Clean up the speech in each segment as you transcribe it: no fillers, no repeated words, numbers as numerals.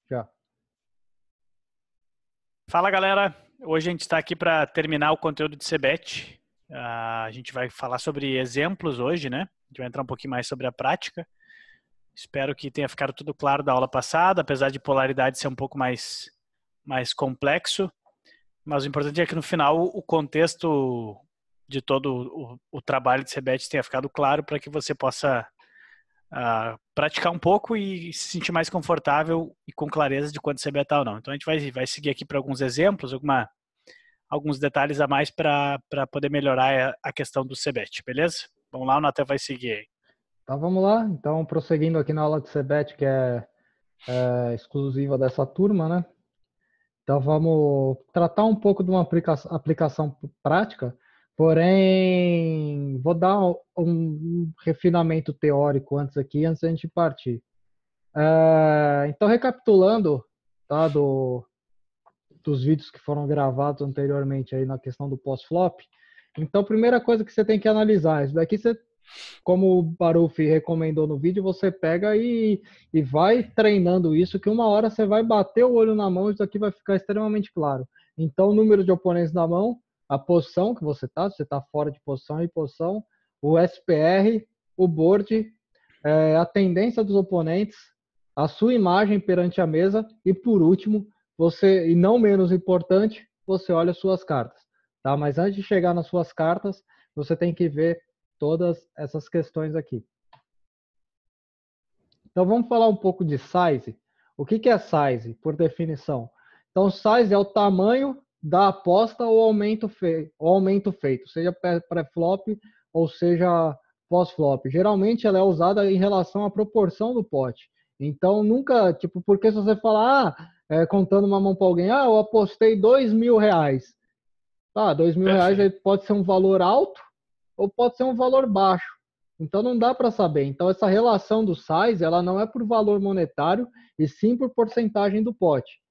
Já. Fala, galera. Hoje a gente está aqui para terminar o conteúdo de CBET. A gente vai falar sobre exemplos hoje, né? A gente vai entrar um pouquinho mais sobre a prática. Espero que tenha ficado tudo claro da aula passada, apesar de polaridade ser um pouco mais complexo. Mas o importante é que no final o contexto de todo o trabalho de CBET tenha ficado claro para que você possa praticar um pouco e se sentir mais confortável e com clareza de quanto CBET tá ou não. Então a gente vai seguir aqui para alguns exemplos, alguns detalhes a mais para poder melhorar a questão do CBET, beleza? Vamos lá, o Natan vai seguir aí. Então vamos lá. Então, prosseguindo aqui na aula de CBET, que é exclusiva dessa turma, né? Então vamos tratar um pouco de uma aplicação prática, porém vou dar um refinamento teórico antes da gente partir. Então, recapitulando, tá, dos vídeos que foram gravados anteriormente aí na questão do pós-flop. Então, primeira coisa que você tem que analisar, isso daqui você, como o Baruf recomendou no vídeo, você pega e vai treinando isso, que uma hora você vai bater o olho na mão e isso daqui vai ficar extremamente claro. Então, o número de oponentes na mão, a posição que você está, se você está fora de posição e posição, o SPR, o board, a tendência dos oponentes, a sua imagem perante a mesa e, por último, você, e não menos importante, você olha suas cartas, tá? Mas antes de chegar nas suas cartas, você tem que ver todas essas questões aqui. Então vamos falar um pouco de size. O que é size, por definição? Então size é o tamanho da aposta ou aumento feito, seja pré-flop ou seja pós-flop. Geralmente ela é usada em relação à proporção do pote. Então nunca, tipo, porque se você falar, contando uma mão para alguém, eu apostei R$2.000. Tá, R$2.000 aí pode ser um valor alto ou pode ser um valor baixo. Então não dá para saber. Então essa relação do size, ela não é por valor monetário e sim por porcentagem do pote.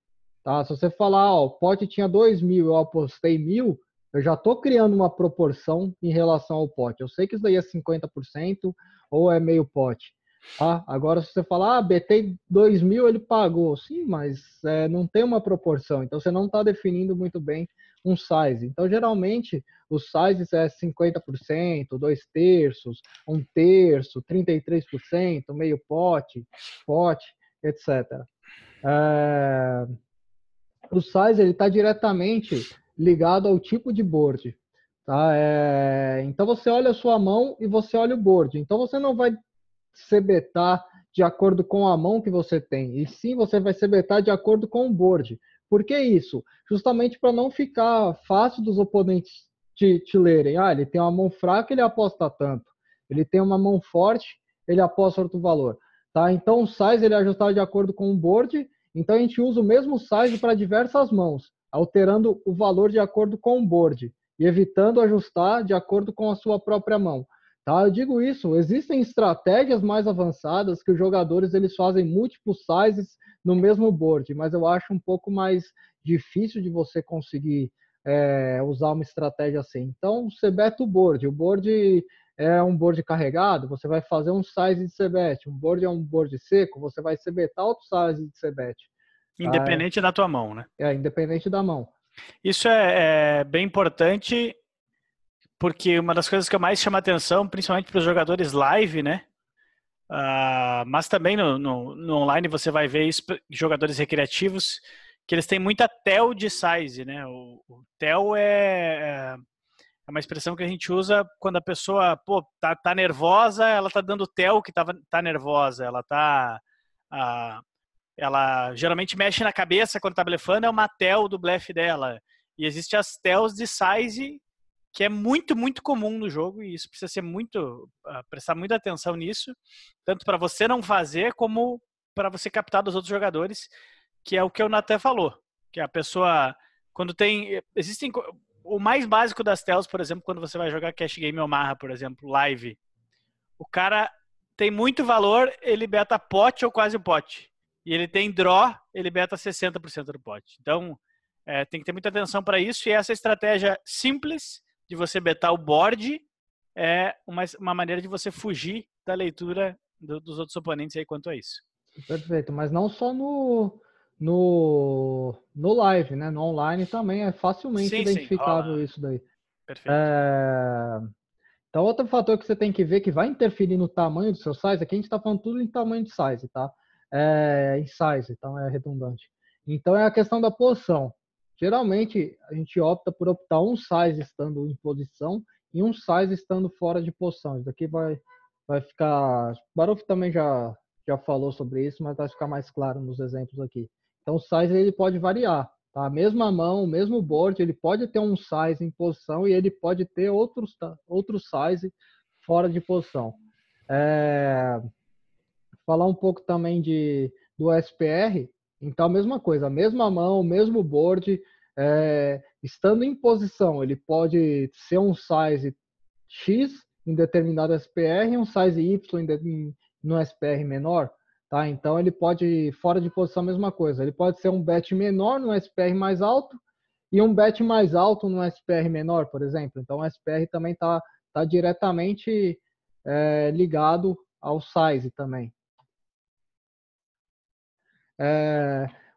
Tá? Se você falar, o pote tinha 2.000, eu apostei 1.000, eu já estou criando uma proporção em relação ao pote. Eu sei que isso daí é 50% ou é meio pote. Tá? Agora, se você falar, betei 2.000, ele pagou. Sim, mas não tem uma proporção. Então, você não está definindo muito bem um size. Então, geralmente, os sizes é 50%, 2/3, 1/3, 33%, meio pote, etc. O size está diretamente ligado ao tipo de board. Tá? Então você olha a sua mão e você olha o board. Então você não vai se betar de acordo com a mão que você tem, e sim você vai se betar de acordo com o board. Por que isso? Justamente para não ficar fácil dos oponentes te lerem. Ele tem uma mão fraca, ele aposta tanto. Ele tem uma mão forte, ele aposta outro valor. Tá? Então o size ele é ajustado de acordo com o board. Então a gente usa o mesmo size para diversas mãos, alterando o valor de acordo com o board e evitando ajustar de acordo com a sua própria mão. Tá? Eu digo isso, existem estratégias mais avançadas que os jogadores eles fazem múltiplos sizes no mesmo board, mas eu acho um pouco mais difícil de você conseguir usar uma estratégia assim. Então, você beta o board é um board carregado, você vai fazer um size de CBET. Um board é um board seco, você vai CBEtar outro size de CBET. Independente da tua mão, né? Independente da mão. Isso é bem importante, porque uma das coisas que eu mais chamo a atenção, principalmente para os jogadores live, né? Mas também no online você vai ver isso, jogadores recreativos, que eles têm muita TEL de size, né? O TEL é uma expressão que a gente usa quando a pessoa tá nervosa, ela tá dando TEL que tá nervosa, ela geralmente mexe na cabeça quando tá blefando, é uma TEL do blefe dela. E existe as TELs de size, que é muito, muito comum no jogo, e isso precisa ser prestar muita atenção nisso, tanto para você não fazer, como para você captar dos outros jogadores, que é o que o Natan falou, que a pessoa, quando existem, o mais básico das TELs, por exemplo, quando você vai jogar Cash Game Omaha, por exemplo, live, o cara tem muito valor, ele beta pote ou quase pote, e ele tem draw, ele beta 60% do pote. Então, tem que ter muita atenção para isso, e essa estratégia simples de você betar o board é uma maneira de você fugir da leitura dos outros oponentes aí quanto a isso. Perfeito, mas não só no no live, né? No online também é facilmente Sim, identificável rola. isso daí. Perfeito. É, Então, outro fator que você tem que ver que vai interferir no tamanho do seu size, aqui a gente está falando tudo em tamanho de size, tá? Em size, então é redundante. Então, é a questão da posição. Geralmente, a gente opta por optar um size estando em posição e um size estando fora de posição. Isso daqui vai ficar... O Baruf também já falou sobre isso, mas vai ficar mais claro nos exemplos aqui. Então, o size ele pode variar. Tá? A mesma mão, o mesmo board, ele pode ter um size em posição e ele pode ter outro size fora de posição. Falar um pouco também do SPR, então a mesma coisa, a mesma mão, o mesmo board, estando em posição, ele pode ser um size X em determinado SPR e um size Y no SPR menor. Tá? Então ele pode, fora de posição, a mesma coisa. Ele pode ser um bet menor no SPR mais alto e um bet mais alto no SPR menor, por exemplo. Então o SPR também tá diretamente ligado ao size também.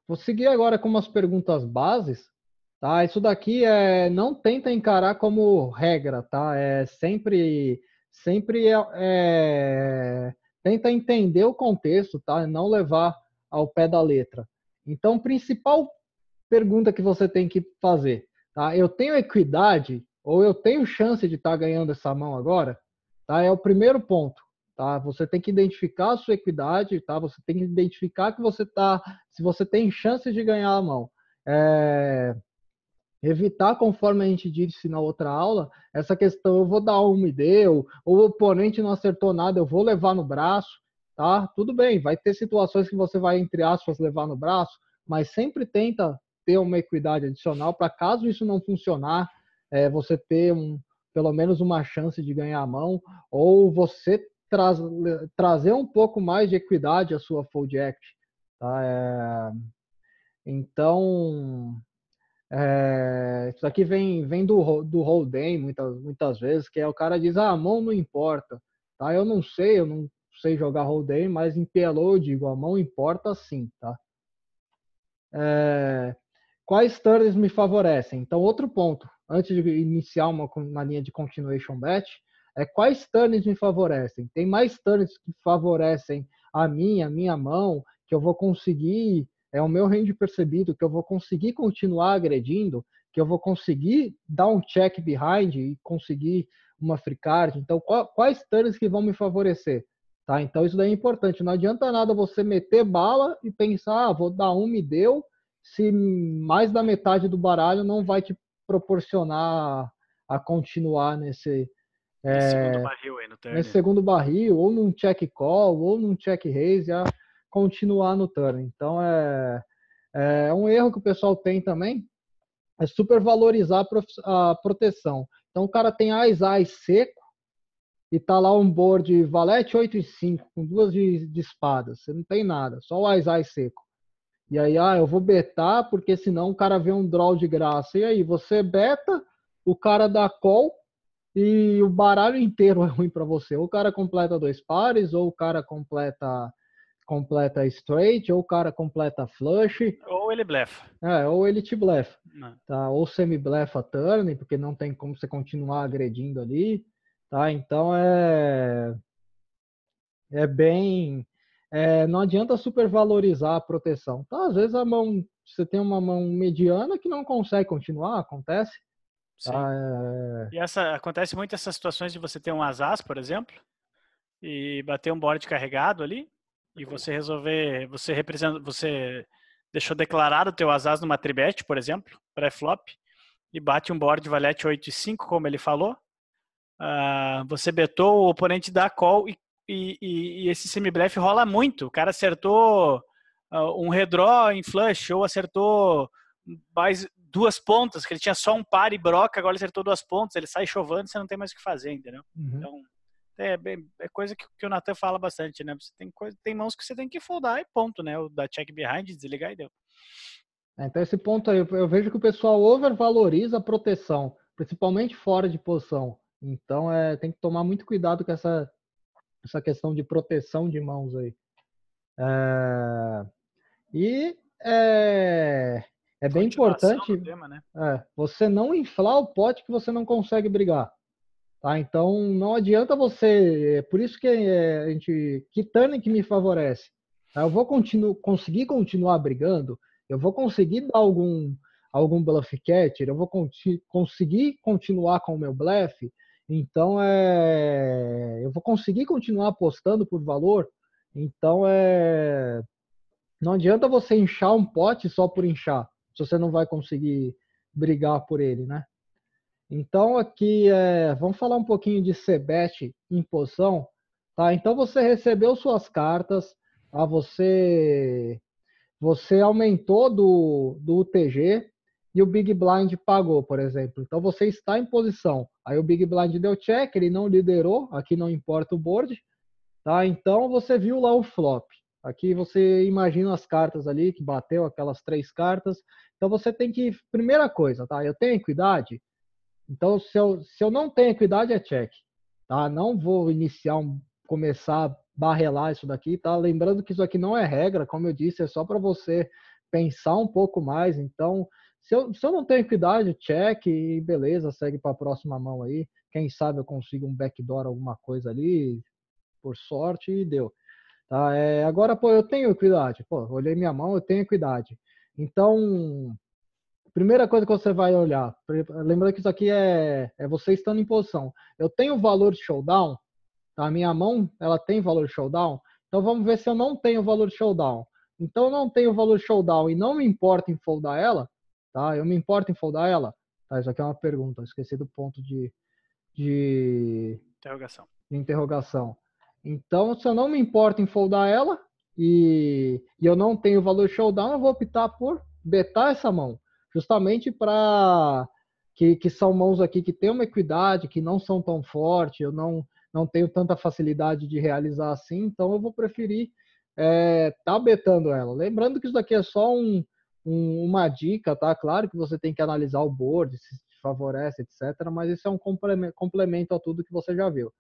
Vou seguir agora com umas perguntas bases. Tá? Isso daqui não tenta encarar como regra, tá? Sempre tenta entender o contexto, tá? Não levar ao pé da letra. Então, principal pergunta que você tem que fazer, tá? Eu tenho equidade ou eu tenho chance de estar ganhando essa mão agora? Tá? É o primeiro ponto, tá? Você tem que identificar a sua equidade, tá? Você tem que identificar que se você tem chance de ganhar a mão. Evitar, conforme a gente disse na outra aula, essa questão, eu vou dar um me deu, ou o oponente não acertou nada, eu vou levar no braço, tá? Tudo bem, vai ter situações que você vai, entre aspas, levar no braço, mas sempre tenta ter uma equidade adicional para caso isso não funcionar, você ter pelo menos uma chance de ganhar a mão, ou você trazer um pouco mais de equidade à sua fold act, tá? Então, isso aqui vem do Hold'em muitas vezes, que o cara diz, a mão não importa. Tá? Eu não sei jogar Hold'em, mas em PLO eu digo, a mão importa sim. Tá? Quais turns me favorecem? Então, outro ponto, antes de iniciar uma linha de continuation bet, quais turns me favorecem? Tem mais turns que favorecem a minha mão, que eu vou conseguir, o meu range percebido, que eu vou conseguir continuar agredindo, que eu vou conseguir dar um check behind e conseguir uma free card. Então, quais turns que vão me favorecer? Tá? Então, isso daí é importante. Não adianta nada você meter bala e pensar, vou dar um, me deu, se mais da metade do baralho não vai te proporcionar a continuar nesse segundo barril aí no turn. segundo barril, ou num check call, ou num check raise, a continuar no turn. Então é um erro que o pessoal tem também, é supervalorizar a proteção. Então o cara tem Ás seco e tá lá um board valete 8 e 5, com duas de espadas. Você não tem nada, só o Ás seco. E aí, eu vou betar, porque senão o cara vê um draw de graça. E aí, você beta, o cara dá call e o baralho inteiro é ruim para você. Ou o cara completa dois pares, ou o cara completa straight, ou o cara completa flush. Ou ele blefa. Ou ele te blefa. Não. Tá? Ou semi-blefa turn, porque não tem como você continuar agredindo ali. Tá? Então, é bem... não adianta supervalorizar a proteção. Tá, às vezes você tem uma mão mediana que não consegue continuar, acontece. Sim. Tá? E acontece muito essas situações de você ter um asas, por exemplo, e bater um board carregado ali, e você você deixou declarado o teu asas numa tribet, por exemplo, pré-flop, e bate um board valete 8 e 5, como ele falou. Você betou, o oponente dá call e esse semi-blefe rola muito. O cara acertou um redraw em flush ou acertou mais duas pontas, que ele tinha só um par e broca, agora ele acertou duas pontas, ele sai chovando, você não tem mais o que fazer, entendeu? Uhum. Então, é coisa que o Nathan fala bastante, né? Você tem mãos que você tem que foldar e ponto, né? O da check behind, desligar e deu. Então, esse ponto aí, eu vejo que o pessoal overvaloriza a proteção, principalmente fora de posição. Então, tem que tomar muito cuidado com essa questão de proteção de mãos aí. E é bem Continuação importante do tema, né? você não inflar o pote que você não consegue brigar. Tá? Então, não adianta você. Por isso que a gente. Que turning que me favorece. Tá? Eu vou conseguir continuar brigando, eu vou conseguir dar algum bluff catcher, eu vou conseguir continuar com o meu blefe. Então, eu vou conseguir continuar apostando por valor. Então, não adianta você inchar um pote só por inchar, se você não vai conseguir brigar por ele, né? Então aqui vamos falar um pouquinho de CBET em posição, tá? Então você recebeu suas cartas, tá? Você aumentou do UTG e o Big Blind pagou, por exemplo. Então você está em posição. Aí o Big Blind deu check, ele não liderou, aqui não importa o board, tá? Então você viu lá o flop. Aqui você imagina as cartas ali que bateu aquelas 3 cartas. Então você tem que, primeira coisa, tá? Eu tenho equidade. Então, se eu não tenho equidade, é check. Tá? Não vou começar a barrelar isso daqui, tá? Lembrando que isso aqui não é regra, como eu disse, é só para você pensar um pouco mais. Então, se eu não tenho equidade, check e beleza, segue para a próxima mão aí. Quem sabe eu consigo um backdoor, alguma coisa ali, por sorte, e deu. Tá? Agora, pô, eu tenho equidade. Pô, olhei minha mão, eu tenho equidade. Então, primeira coisa que você vai olhar, lembrando que isso aqui é você estando em posição. Eu tenho valor de showdown, tá? A minha mão, ela tem valor de showdown. Então vamos ver se eu não tenho valor de showdown. Então eu não tenho valor de showdown e não me importa em foldar ela, tá? Eu me importo em foldar ela. Tá, isso aqui é uma pergunta, esqueci do ponto de, Interrogação. de interrogação. Então, se eu não me importo em foldar ela e eu não tenho valor showdown, eu vou optar por betar essa mão, justamente para que são mãos aqui que têm uma equidade, que não são tão fortes, eu não tenho tanta facilidade de realizar assim, então eu vou preferir tá betando ela. Lembrando que isso daqui é só uma dica, tá? Claro que você tem que analisar o board, se te favorece, etc., mas isso é um complemento a tudo que você já viu.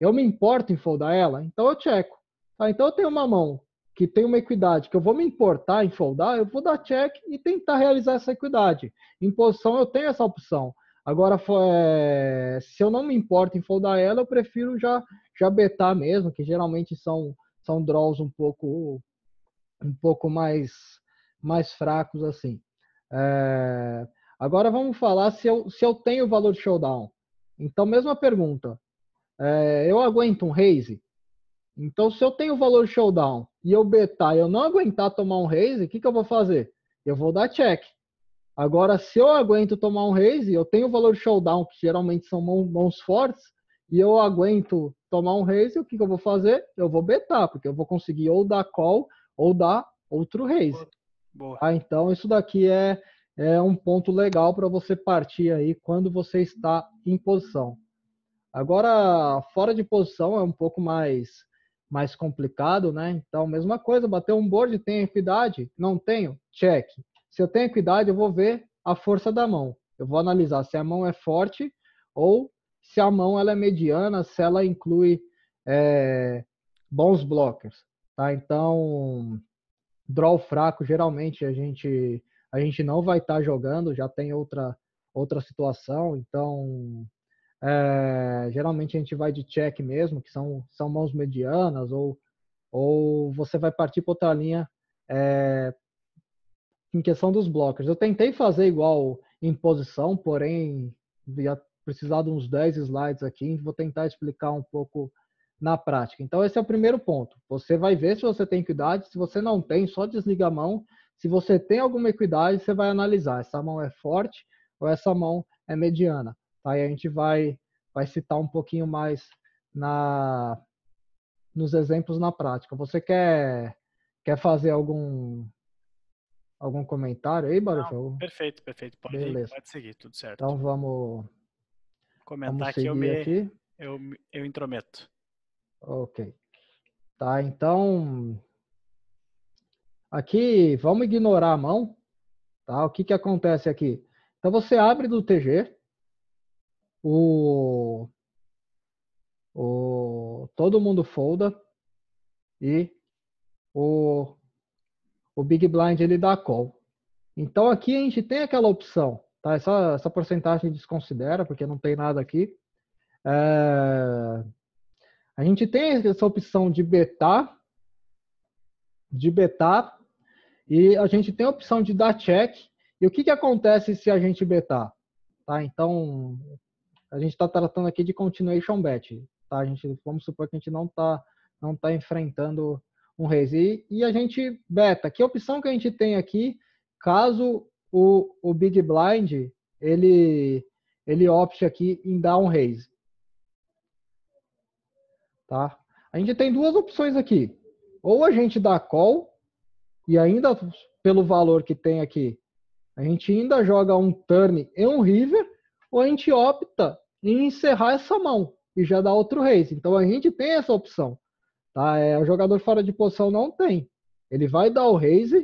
Eu me importo em foldar ela, então eu checo. Tá? Então eu tenho uma mão que tem uma equidade, que eu vou me importar em foldar, eu vou dar check e tentar realizar essa equidade. Em posição eu tenho essa opção. Agora, se eu não me importo em foldar ela, eu prefiro já betar mesmo, que geralmente são draws um pouco mais fracos assim. Agora vamos falar se eu tenho valor de showdown. Então, mesma pergunta. Eu aguento um raise? Então, se eu tenho valor showdown e eu betar e eu não aguentar tomar um raise, o que eu vou fazer? Eu vou dar check. Agora, se eu aguento tomar um raise, eu tenho valor showdown, que geralmente são mãos fortes, e eu aguento tomar um raise, o que eu vou fazer? Eu vou betar, porque eu vou conseguir ou dar call ou dar outro raise. Boa. Então, isso daqui é um ponto legal para você partir aí quando você está em posição. Agora, fora de posição é um pouco mais complicado, né? Então, mesma coisa, bater um board, tem equidade? Não tenho? Check. Se eu tenho equidade, eu vou ver a força da mão. Eu vou analisar se a mão é forte ou se a mão ela é mediana, se ela inclui bons blockers. Tá? Então, draw fraco, geralmente a gente não vai estar jogando, já tem outra situação, então geralmente a gente vai de check mesmo, que são mãos medianas, ou você vai partir para outra linha em questão dos blockers. Eu tentei fazer igual em posição, porém ia precisar de uns 10 slides aqui, vou tentar explicar um pouco na prática. Então esse é o primeiro ponto. Você vai ver se você tem equidade, se você não tem, só desliga a mão. Se você tem alguma equidade, você vai analisar, essa mão é forte ou essa mão é mediana. Tá? E a gente vai citar um pouquinho mais nos exemplos na prática. Você quer fazer algum comentário aí, Não, Barufel? perfeito, perfeito. Beleza. Pode seguir, tudo certo. Então vamos Comentar aqui, seguir aqui. eu intrometo. Ok. Tá, então aqui vamos ignorar a mão, tá? O que acontece aqui? Então você abre do TG, todo mundo folda e o o Big Blind ele dá call. Então aqui a gente tem aquela opção, tá? Essa porcentagem desconsidera, porque não tem nada aqui. A gente tem essa opção de betar, e a gente tem a opção de dar check. E o que acontece se a gente betar? Tá? Então, a gente está tratando aqui de continuation bet. Tá? Vamos supor que a gente não tá enfrentando um raise. E a gente beta. Que opção que a gente tem aqui, caso o Big Blind ele opte aqui em dar um raise? Tá? A gente tem duas opções aqui. Ou a gente dá call, e ainda pelo valor que tem aqui, a gente ainda joga um turn e um river, ou a gente opta em encerrar essa mão e já dá outro raise. Então a gente tem essa opção. Tá? O jogador fora de posição não tem. Ele vai dar o raise,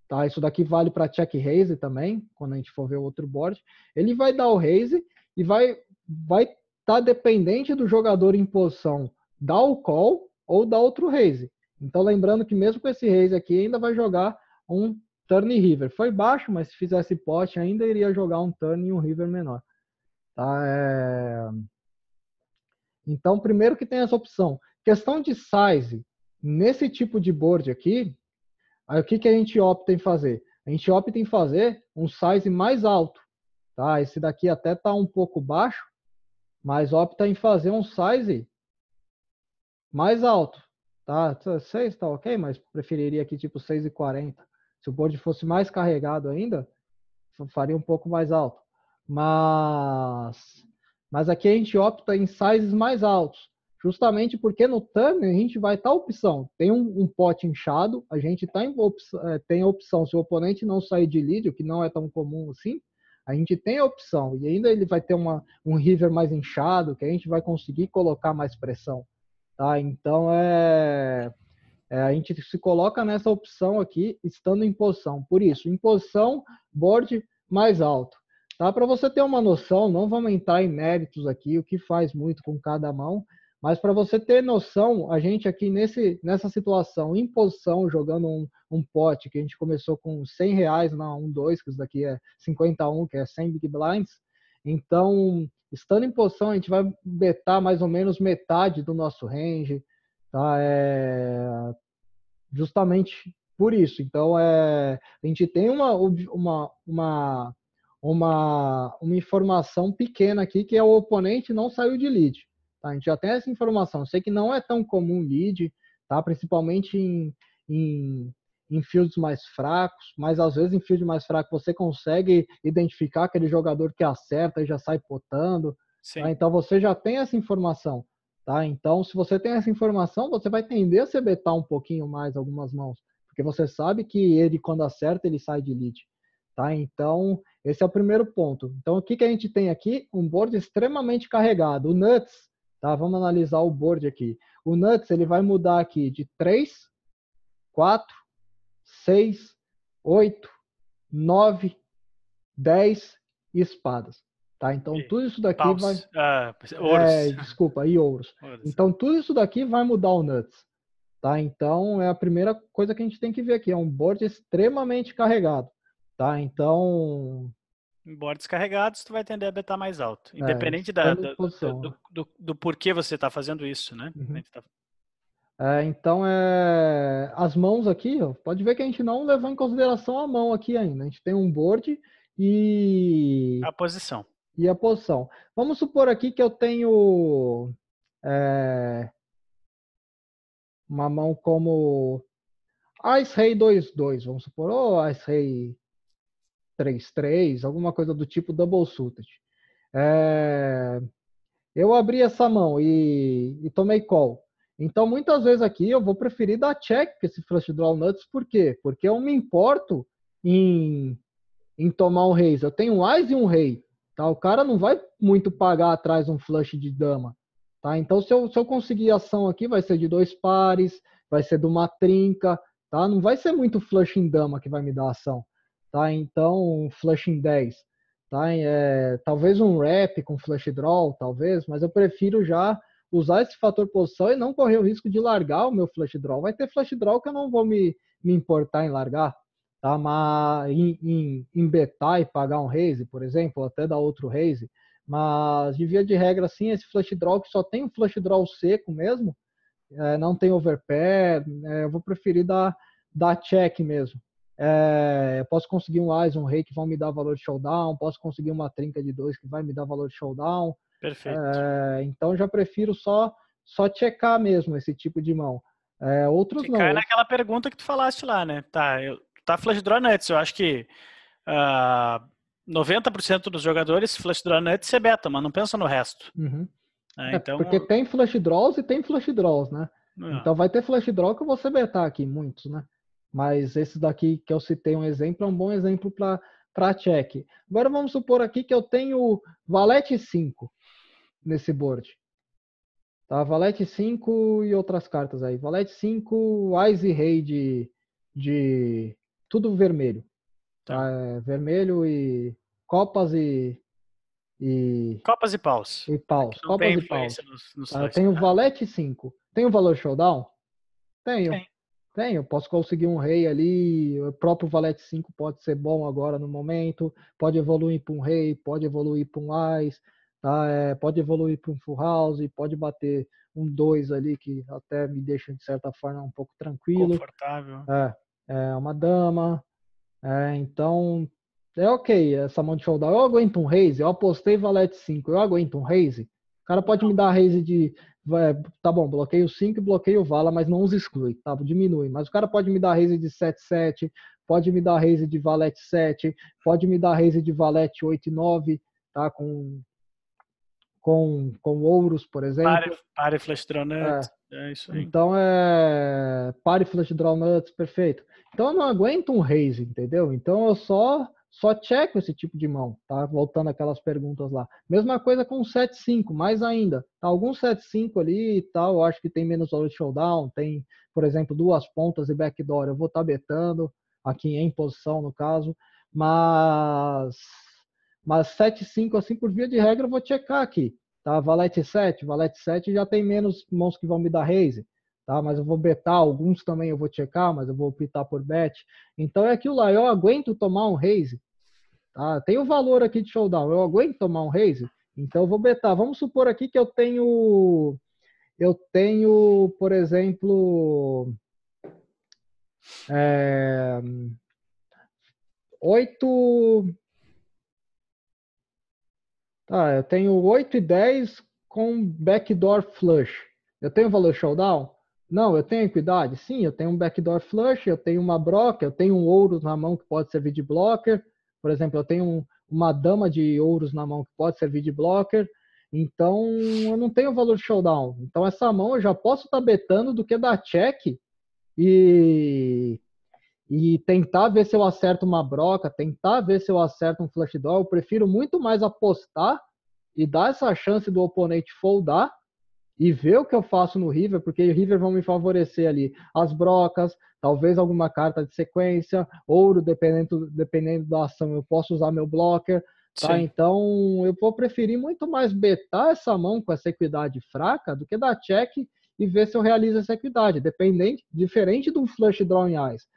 tá? Isso daqui vale para check raise também, quando a gente for ver o outro board. Ele vai dar o raise e vai estar dependente do jogador em posição dar o call ou dar outro raise. Então, lembrando que mesmo com esse raise aqui, ainda vai jogar um turn e river. Foi baixo, mas se fizesse pote, ainda iria jogar um turn e um river menor. Tá? Então, primeiro que tem essa opção. Questão de size, nesse tipo de board aqui, aí o que a gente opta em fazer? A gente opta em fazer um size mais alto. Tá? Esse daqui até está um pouco baixo, mas opta em fazer um size mais alto. Tá, 6 tá ok, mas preferiria aqui tipo 6,40. Se o board fosse mais carregado ainda, faria um pouco mais alto. Mas aqui a gente opta em sizes mais altos, justamente porque no turn a gente vai estar a opção. Tem um pote inchado, a gente tem a opção, se o oponente não sair de lead, o que não é tão comum assim, a gente tem a opção. E ainda ele vai ter um river mais inchado, que a gente vai conseguir colocar mais pressão. Tá? Então, a gente se coloca nessa opção aqui, estando em posição. Por isso, em posição, board mais alto. Tá? Para você ter uma noção, não vamos entrar em méritos aqui, o que faz muito com cada mão, mas para você ter noção, a gente aqui nessa situação, em posição, jogando um pote, que a gente começou com R$100 na 1-2, que isso daqui é 51, que é 100 Big Blinds. Então, estando em posição, a gente vai betar mais ou menos metade do nosso range, tá? Justamente por isso. Então, a gente tem uma informação pequena aqui, que é o oponente não saiu de lead. Tá? A gente já tem essa informação. Sei que não é tão comum lead, tá? Principalmente em fields mais fracos, mas às vezes em field mais fraco você consegue identificar aquele jogador que acerta e já sai potando. Tá? Então você já tem essa informação. Tá? Então, se você tem essa informação, você vai tender a se betar um pouquinho mais algumas mãos, porque você sabe que ele, quando acerta, ele sai de lead. Tá? Então, esse é o primeiro ponto. Então, o que a gente tem aqui? Um board extremamente carregado. O Nuts, tá? Vamos analisar o board aqui. O Nuts, ele vai mudar aqui de 3, 4, 6, 8, 9, 10 espadas. Tá? Então, tudo isso daqui Paus. Ouros. Desculpa, e ouros. Então, tudo isso daqui vai mudar o Nuts. Tá? Então, é a primeira coisa que a gente tem que ver aqui. É um board extremamente carregado. Tá? Então... Em boards carregados, tu vai tender a betar mais alto. Independente do porquê você está fazendo isso, né? Uhum. Então, as mãos aqui, ó, pode ver que a gente não levou em consideração a mão aqui ainda. A gente tem um board e... a posição. E a posição. Vamos supor aqui que eu tenho uma mão como Ice Rei 2-2, vamos supor, ou Ice Rei 3-3, alguma coisa do tipo double suited. Eu abri essa mão e tomei call. Então, muitas vezes aqui eu vou preferir dar check com esse flush draw nuts. Por quê? Porque eu me importo em tomar um raise. Eu tenho um Ice e um Rei. Tá? O cara não vai muito pagar atrás um flush de dama. Tá? Então, se eu conseguir ação aqui, vai ser de 2 pares, vai ser de uma trinca. Tá? Não vai ser muito flush em dama que vai me dar ação. Tá? Então, flush em 10. Tá? Talvez um wrap com flush draw, talvez, mas eu prefiro já usar esse fator posição e não correr o risco de largar o meu flush draw. Vai ter flush draw que eu não vou me me importar em largar, tá? Mas em betar e pagar um raise, por exemplo, ou até dar outro raise, mas de via de regra, assim, esse flush draw que só tem um flush draw seco mesmo, não tem overpair, eu vou preferir dar check mesmo. Eu posso conseguir um Ás, um Rei que vão me dar valor de showdown, posso conseguir uma trinca de 2 que vai me dar valor de showdown. Perfeito. Então já prefiro só checar mesmo esse tipo de mão. Outros Que não. cai naquela pergunta que tu falaste lá, né? Tá flush draw nuts, eu acho que 90% dos jogadores flush draw nuts você beta, mas não pensa no resto. Uhum. Então, Porque tem flush draws e tem flush draws, né? Então vai ter flush draw que eu vou betar aqui, muitos, né? Mas esse daqui que eu citei um exemplo é um bom exemplo para check. Agora vamos supor aqui que eu tenho valete 5 nesse board. Tá? Valete 5 e outras cartas aí. Valete 5, Ás e Rei de tudo vermelho. Tá? Vermelho e copas e copas e paus. paus. Não Copas tem e paus. influência nos Tá? Eu dois. tenho valete 5. Tem o valor showdown? Tenho. Tem. Tenho. Posso conseguir um rei ali. O próprio valete 5 pode ser bom agora no momento. Pode evoluir para um rei, pode evoluir para um ás. Tá? Pode evoluir para um full house, pode bater um 2 ali que até me deixa de certa forma um pouco tranquilo. Confortável. É uma dama. Então, ok, essa mão de showdown. Eu aguento um raise, eu apostei valete 5, eu aguento um raise. O cara pode me dar raise de. Tá bom, bloqueio 5 e bloqueio vala, mas não os exclui, tá? Diminui. Mas o cara pode me dar raise de 7-7, pode me dar raise de valete 7, pode me dar raise de valete 8 e 9, tá? Com ouros, por exemplo. Pare flash draw nuts. Isso aí. Então pare flush draw nuts, perfeito. Então eu não aguento um raise, entendeu? Então eu só checo esse tipo de mão, tá? Voltando aquelas perguntas lá. Mesma coisa com o 7-5, mais ainda. Tá, algum 7-5 ali e tal, eu acho que tem menos valor de showdown, tem, por exemplo, duas pontas e backdoor. Eu vou estar betando aqui em posição, no caso, mas 7-5, assim, por via de regra, eu vou checar aqui. Tá? Valete 7 já tem menos mãos que vão me dar raise, tá? Mas eu vou betar, alguns também eu vou checar, mas eu vou optar por bet. Então é aquilo lá, eu aguento tomar um raise, tá? Tem o valor aqui de showdown, eu aguento tomar um raise, então eu vou betar. Vamos supor aqui que eu tenho, por exemplo, 8. Tá, eu tenho 8 e 10 com backdoor flush. Eu tenho valor showdown? Não, eu tenho equidade? Sim, eu tenho um backdoor flush, eu tenho uma broca, eu tenho um ouros na mão que pode servir de blocker. Por exemplo, eu tenho uma dama de ouros na mão que pode servir de blocker. Então, eu não tenho valor showdown. Então, essa mão eu já posso estar betando do que dar check e tentar ver se eu acerto uma broca, tentar ver se eu acerto um flush draw. Eu prefiro muito mais apostar e dar essa chance do oponente foldar e ver o que eu faço no river, porque o river vão me favorecer ali as brocas, talvez alguma carta de sequência, ouro, dependendo da ação, eu posso usar meu blocker, tá? Sim. Então eu vou preferir muito mais betar essa mão com essa equidade fraca do que dar check e ver se eu realizo essa equidade, diferente do flush draw em eyes.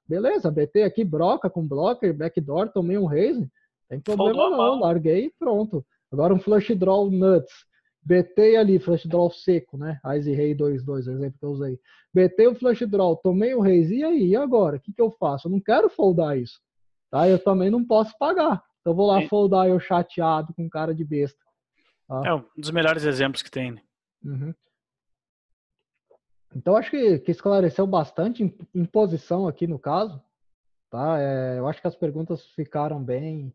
Beleza, BT aqui, broca com blocker, backdoor, tomei um raise, tem problema não, larguei e pronto. Agora um flush draw nuts, BT ali, flush draw seco, né? Ás e Rei 2-2, o exemplo que eu usei. BT o flush draw, tomei o raise, e aí, e agora? O que eu faço? Eu não quero foldar isso, tá? Eu também não posso pagar. Então eu vou lá foldar eu chateado com cara de besta. Tá? É um dos melhores exemplos que tem, né? Uhum. Então, acho que esclareceu bastante em posição aqui no caso. Tá? Eu acho que as perguntas ficaram bem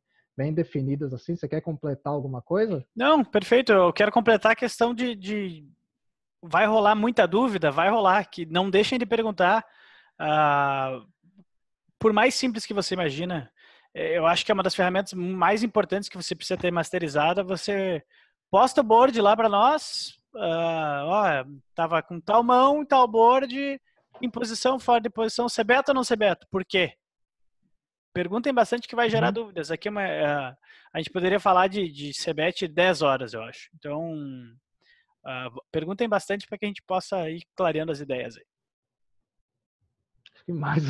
definidas assim. Você quer completar alguma coisa? Não, perfeito. Eu quero completar a questão de vai rolar muita dúvida? Vai rolar. Que não deixem de perguntar. Por mais simples que você imagina, eu acho que é uma das ferramentas mais importantes que você precisa ter masterizada. Você posta o board lá para nós. Tava com tal mão, tal board, em posição, fora de posição, você beta ou não você beta? Por quê? Perguntem bastante que vai gerar dúvidas. Aqui a gente poderia falar de CBET 10 horas, eu acho. Então, perguntem bastante para que a gente possa ir clareando as ideias aí. que mais,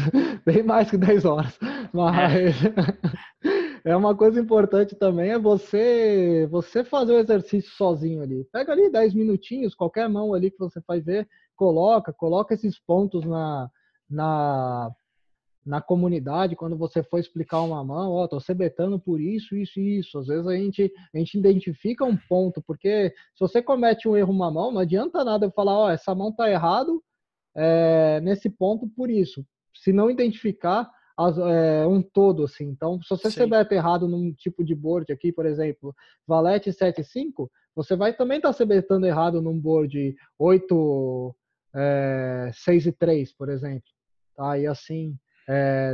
bem mais que 10 horas. Mas é uma coisa importante também é você fazer o exercício sozinho ali. Pega ali 10 minutinhos, qualquer mão ali que você vai ver, coloca esses pontos na, na comunidade, quando você for explicar uma mão, ó, tô sebetando por isso, isso e isso. Às vezes a gente identifica um ponto, porque se você comete um erro uma mão, não adianta nada eu falar, ó, essa mão tá errado nesse ponto por isso. Se não identificar um todo, assim. Então, se você Sim. sebeta errado num tipo de board aqui, por exemplo, valete 7,5, você vai também estar sebetando errado num board 8, 6 e 3, por exemplo. Tá? E assim,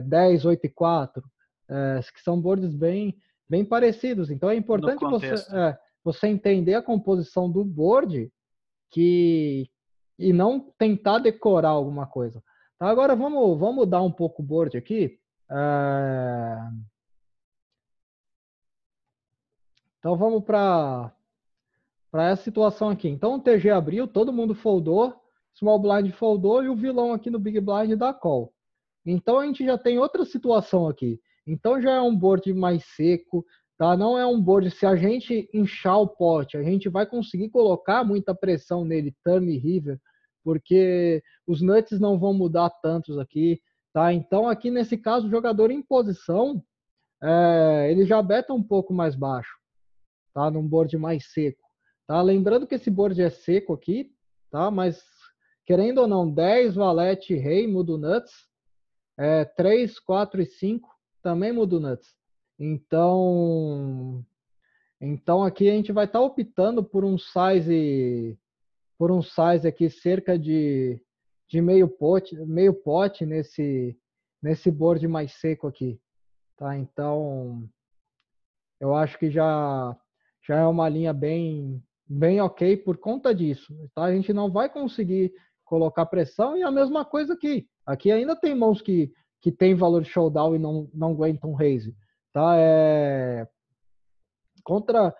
10, 8 e 4, que são boards bem parecidos. Então, é No importante contexto. você entender a composição do board que, e não tentar decorar alguma coisa. Tá, agora vamos mudar um pouco o board aqui. Então vamos para essa situação aqui. Então o TG abriu, todo mundo foldou, Small Blind foldou e o vilão aqui no Big Blind dá call. Então a gente já tem outra situação aqui. Então já é um board mais seco, tá? Não é um board, se a gente inchar o pote, a gente vai conseguir colocar muita pressão nele, turn e river, porque os nuts não vão mudar tantos aqui, tá? Então aqui nesse caso o jogador em posição, ele já beta um pouco mais baixo, tá? Num board mais seco, tá? Lembrando que esse board é seco aqui, tá? Mas querendo ou não, 10, valete, rei, mudo nuts, 3, 4 e 5 também muda o nuts. Então aqui a gente vai estar optando por um size aqui cerca de meio pote nesse board mais seco aqui, tá? Então eu acho que já é uma linha bem ok por conta disso, tá? A gente não vai conseguir colocar pressão e a mesma coisa aqui. Aqui ainda tem mãos que tem valor de showdown e não aguentam raise, tá? Contra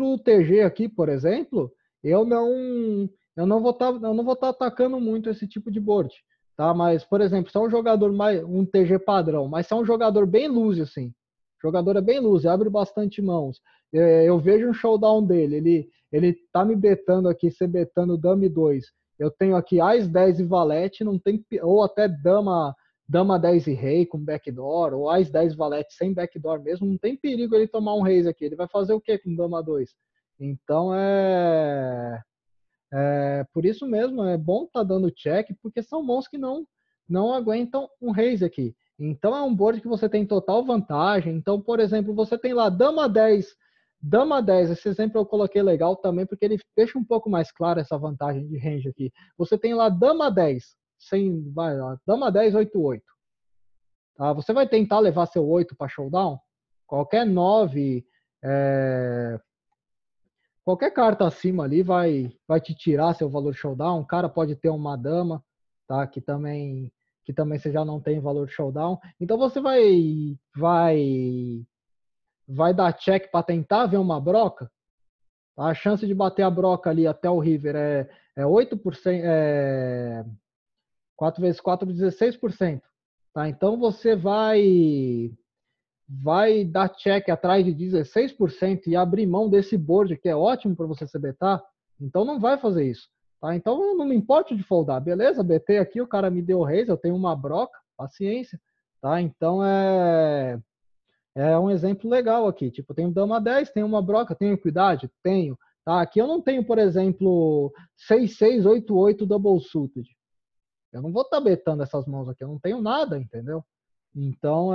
o TG aqui, por exemplo, eu não vou estar atacando muito esse tipo de board, tá? Mas, por exemplo, se é um jogador um TG padrão, mas se é um jogador bem loose, assim, o jogador é bem loose, abre bastante mãos, eu vejo um showdown dele, ele tá me betando aqui, você betando dama 2, eu tenho aqui Ás 10 e valete, não tem, ou até dama 10 e rei com backdoor, ou Ás 10 valete sem backdoor mesmo, não tem perigo ele tomar um raise aqui. Ele vai fazer o que com dama 2? Então por isso mesmo, é bom estar dando check, porque são mãos que não aguentam um raise aqui. Então é um board que você tem total vantagem. Então, por exemplo, você tem lá dama 10, esse exemplo eu coloquei legal também, porque ele deixa um pouco mais claro essa vantagem de range aqui. Você tem lá dama 10, vai lá, dama 10, 8, 8. Tá? Você vai tentar levar seu 8 para showdown? Qualquer 9, qualquer carta acima ali vai te tirar seu valor showdown. O cara pode ter uma dama, tá? Que também você já não tem valor showdown. Então você vai dar check para tentar ver uma broca. Tá? A chance de bater a broca ali até o river é 8%, 4 vezes 4, 16%. Tá? Então você vai dar check atrás de 16% e abrir mão desse board que é ótimo para você betar, então não vai fazer isso. Tá? Então eu não me importo de foldar. Beleza, betei aqui, o cara me deu raise, eu tenho uma broca, paciência. Tá? Então é um exemplo legal aqui. Tipo, eu tenho dama 10, tenho uma broca, tenho equidade? Tenho. Tá? Aqui eu não tenho, por exemplo, 6-6, 8-8 double suited. Eu não vou estar betando essas mãos aqui, eu não tenho nada, entendeu? Então,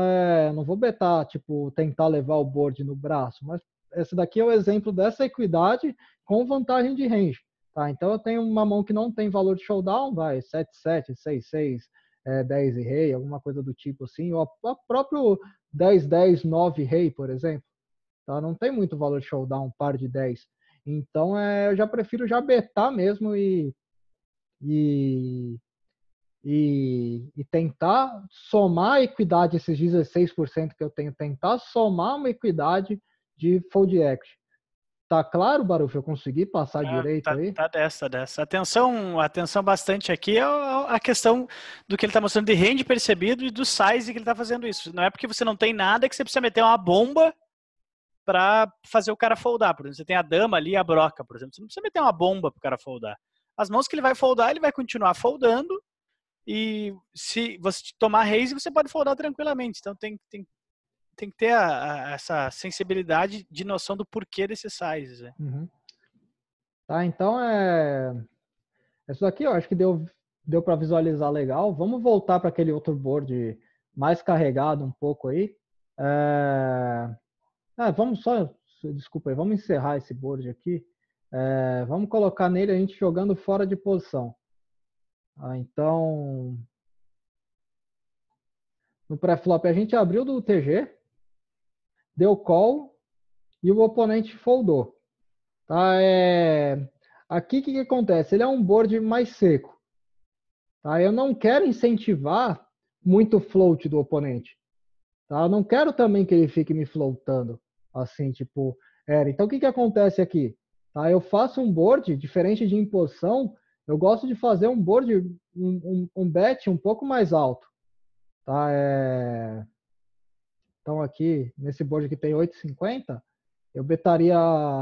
não vou betar, tipo, tentar levar o board no braço, mas esse daqui é o exemplo dessa equidade com vantagem de range, tá? Então, eu tenho uma mão que não tem valor de showdown, vai, 7-7, 6-6, 10 e rei, alguma coisa do tipo assim, ou a próprio 10-10, 9 rei, por exemplo, tá? Não tem muito valor de showdown, par de 10. Então, eu já prefiro já betar mesmo e e tentar somar a equidade, esses 16% que eu tenho, tentar somar uma equidade de fold equity. Tá claro, Baruf? Eu consegui passar direito aí? Tá dessa. Atenção bastante aqui é a questão do que ele está mostrando de range percebido e do size que ele está fazendo isso. Não é porque você não tem nada que você precisa meter uma bomba para fazer o cara foldar. Por exemplo, você tem a dama ali e a broca, por exemplo. Você não precisa meter uma bomba para o cara foldar. As mãos que ele vai foldar, ele vai continuar foldando e se você tomar raise, você pode foldar tranquilamente. Então tem que ter essa sensibilidade de noção do porquê desses sizes. Né? Uhum. Tá, então isso daqui eu acho que deu para visualizar legal. Vamos voltar para aquele outro board mais carregado um pouco aí. Desculpa aí, vamos encerrar esse board aqui. Vamos colocar nele a gente jogando fora de posição. Então, no pré-flop a gente abriu do TG, deu call e o oponente foldou. Tá? Aqui o que acontece? Ele é um board mais seco. Tá? Eu não quero incentivar muito float do oponente. Tá? Eu não quero também que ele fique me floatando. Assim, tipo, Então o que acontece aqui? Tá? Eu faço um board diferente de imposição. Eu gosto de fazer um board, um bet um pouco mais alto. Tá? Então aqui, nesse board que tem 8,50, eu betaria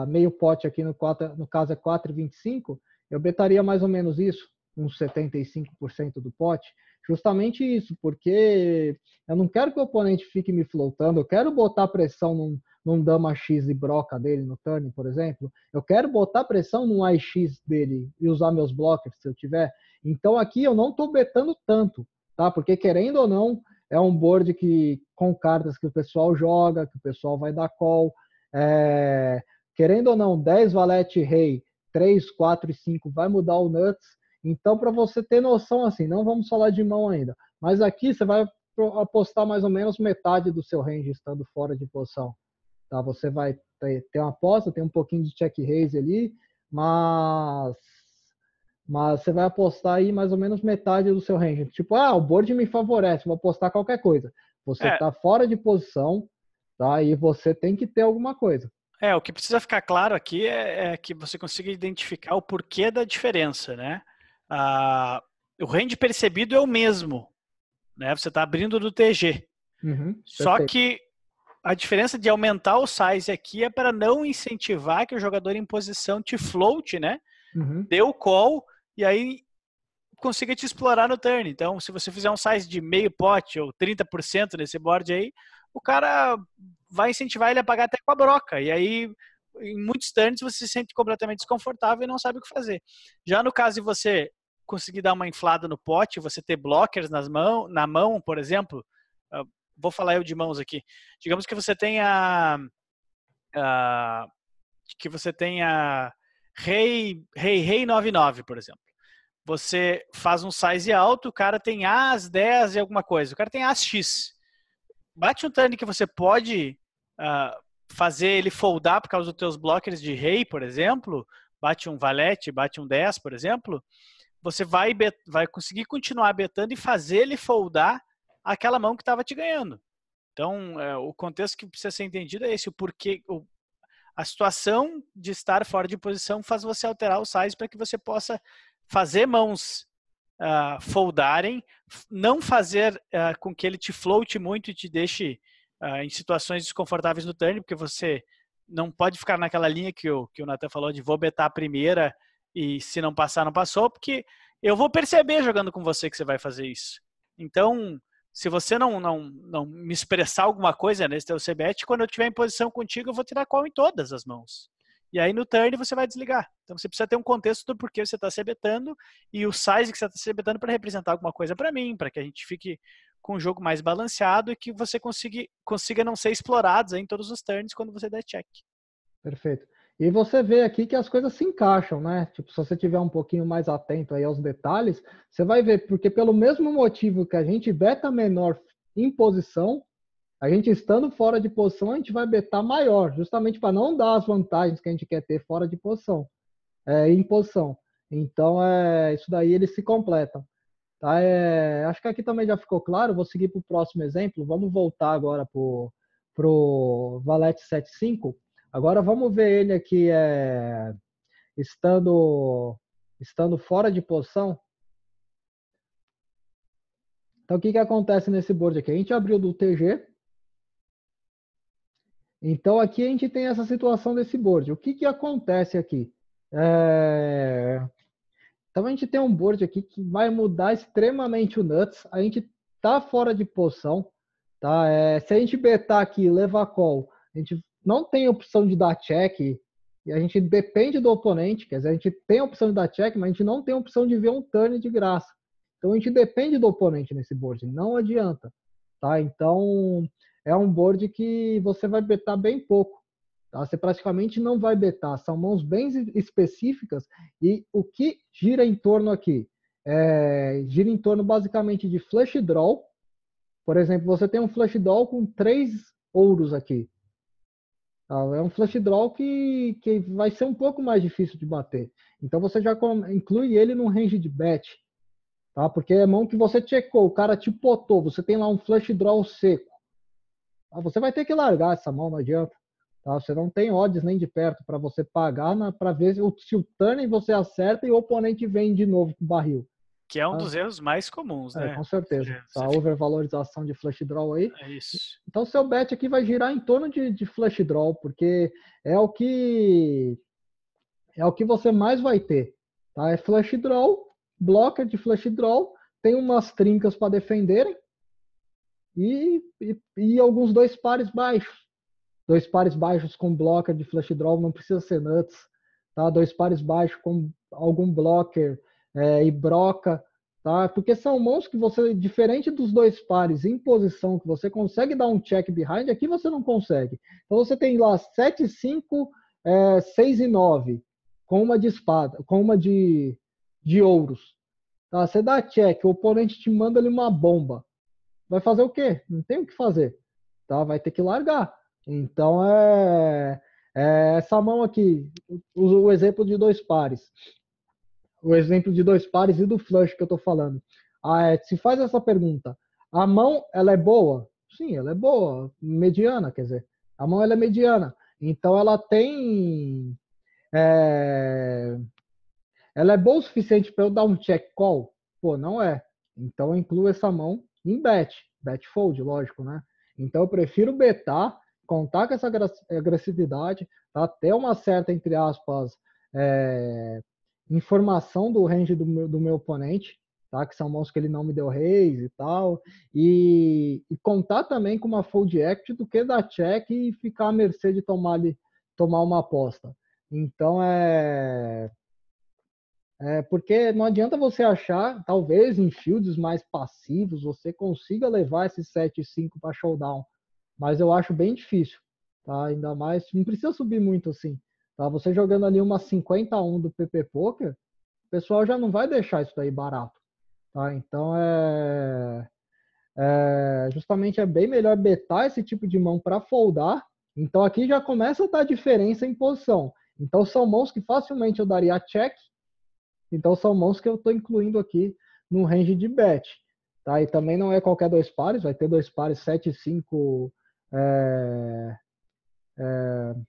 meio pote aqui no caso é 4,25, eu betaria mais ou menos isso, uns 75% do pote. Justamente isso, porque eu não quero que o oponente fique me floatando, eu quero botar pressão num dama X e broca dele no turn, por exemplo. Eu quero botar pressão num AX dele e usar meus blockers se eu tiver. Então aqui eu não estou betando tanto, tá? Porque querendo ou não, é um board com cartas que o pessoal joga, que o pessoal vai dar call. Querendo ou não, 10 valete rei, 3, 4 e 5 vai mudar o nuts. Então, para você ter noção, assim, não vamos falar de mão ainda, mas aqui você vai apostar mais ou menos metade do seu range estando fora de posição. Tá? Você vai ter uma aposta, tem um pouquinho de check raise ali, mas você vai apostar aí mais ou menos metade do seu range. Tipo, o board me favorece, vou apostar qualquer coisa. Você está fora de posição, tá? E você tem que ter alguma coisa. O que precisa ficar claro aqui é que você consiga identificar o porquê da diferença, né? O range percebido é o mesmo, né? Você está abrindo do TG. Só que a diferença de aumentar o size aqui é para não incentivar que o jogador em posição te float, né? Dê o call e aí consiga te explorar no turn. Então, se você fizer um size de meio pote ou 30% nesse board aí, o cara vai incentivar ele a pagar até com a broca. E aí, em muitos turns, você se sente completamente desconfortável e não sabe o que fazer. Já no caso de você conseguir dar uma inflada no pote, você ter blockers na mão, por exemplo, vou falar eu de mãos aqui. Digamos que você tenha rei 9-9, por exemplo. Você faz um size alto, o cara tem as 10 e alguma coisa. O cara tem as X. Bate um turn que você pode fazer ele foldar por causa dos teus blockers de rei, por exemplo. Bate um valete, bate um 10, por exemplo. Você vai conseguir continuar betando e fazer ele foldar aquela mão que estava te ganhando. Então, o contexto que precisa ser entendido é esse. O porquê, a situação de estar fora de posição faz você alterar o size para que você possa fazer mãos foldarem, não fazer com que ele te floate muito e te deixe em situações desconfortáveis no turn, porque você não pode ficar naquela linha que o Nathan falou de vou betar a primeira e se não passar, não passou, porque eu vou perceber jogando com você que você vai fazer isso. Então, se você não me expressar alguma coisa nesse teu CBET, quando eu estiver em posição contigo, eu vou tirar call em todas as mãos. E aí no turn você vai desligar. Então você precisa ter um contexto do porquê você está CBetando e o size que você está CBetando para representar alguma coisa para mim, para que a gente fique com um jogo mais balanceado e que você consiga não ser explorado em todos os turns quando você der check. Perfeito. E você vê aqui que as coisas se encaixam, né? Tipo, se você tiver um pouquinho mais atento aí aos detalhes, você vai ver, porque pelo mesmo motivo que a gente beta menor em posição, a gente estando fora de posição, a gente vai betar maior, justamente para não dar as vantagens que a gente quer ter fora de posição, em posição. Então, isso daí eles se completam. Tá? Acho que aqui também já ficou claro, vou seguir para o próximo exemplo. Vamos voltar agora para o Valete 7.5. Agora vamos ver ele aqui estando fora de posição. Então o que acontece nesse board aqui? A gente abriu do TG. Então aqui a gente tem essa situação desse board. O que acontece aqui? Então a gente tem um board aqui que vai mudar extremamente o nuts. A gente tá fora de posição, tá? Se a gente betar aqui e levar call, a gente não tem opção de dar check e a gente depende do oponente. Quer dizer, a gente tem a opção de dar check, mas a gente não tem a opção de ver um turn de graça. Então a gente depende do oponente nesse board, não adianta, tá? Então é um board que você vai betar bem pouco. Tá? Você praticamente não vai betar, são mãos bem específicas e o que gira em torno aqui? Gira em torno basicamente de flush draw. Por exemplo, você tem um flush draw com 3 ouros aqui. Tá? É um flush draw que vai ser um pouco mais difícil de bater. Então você já inclui ele no range de bet. Tá? Porque é mão que você checou, o cara te potou, você tem lá um flush draw seco. Tá? Você vai ter que largar essa mão, não adianta. Tá? Você não tem odds nem de perto para você pagar para ver se o turn você acerta e o oponente vem de novo com o barril. Que é um dos erros mais comuns, né? Com certeza. A overvalorização de flush draw aí. É isso. Então seu bet aqui vai girar em torno de flush draw, porque é o que você mais vai ter. Tá? É flush draw, blocker de flush draw, tem umas trincas para defenderem e alguns 2 pares baixos. 2 pares baixos com blocker de flush draw, não precisa ser nuts. Tá? 2 pares baixos com algum blocker e broca. Tá? Porque são mãos que você, diferente dos 2 pares em posição, que você consegue dar um check behind, aqui você não consegue. Então você tem lá 7, 5, 6 e 9, com uma de espada, com uma de ouros. Tá? Você dá check, o oponente te manda ali uma bomba. Vai fazer o quê? Não tem o que fazer. Tá? Vai ter que largar. Então, essa mão aqui, o exemplo de 2 pares. O exemplo de 2 pares e do flush que eu estou falando. Se faz essa pergunta, a mão, ela é boa? Sim, ela é boa, mediana, quer dizer. A mão, ela é mediana. Então, ela tem... ela é boa o suficiente para eu dar um check call? Pô, não é. Então, eu incluo essa mão em bet. Bet fold, lógico, né? Então, eu prefiro betar, contar com essa agressividade, tá? Ter uma certa, entre aspas, informação do range do meu oponente, tá? Que são mãos que ele não me deu raise e tal, e contar também com uma fold act do que dar check e ficar à mercê de tomar uma aposta. Então, porque não adianta você achar, talvez em fields mais passivos, você consiga levar esse 7-5 para showdown. Mas eu acho bem difícil. Tá? Ainda mais, não precisa subir muito assim. Tá? Você jogando ali uma 50-1 do PP Poker, o pessoal já não vai deixar isso daí barato. Tá? Então, justamente é bem melhor betar esse tipo de mão para foldar. Então, aqui já começa a dar diferença em posição. Então, são mãos que facilmente eu daria check. Então, são mãos que eu estou incluindo aqui no range de bet. Tá? E também não é qualquer 2 pares, vai ter 2 pares 7-5.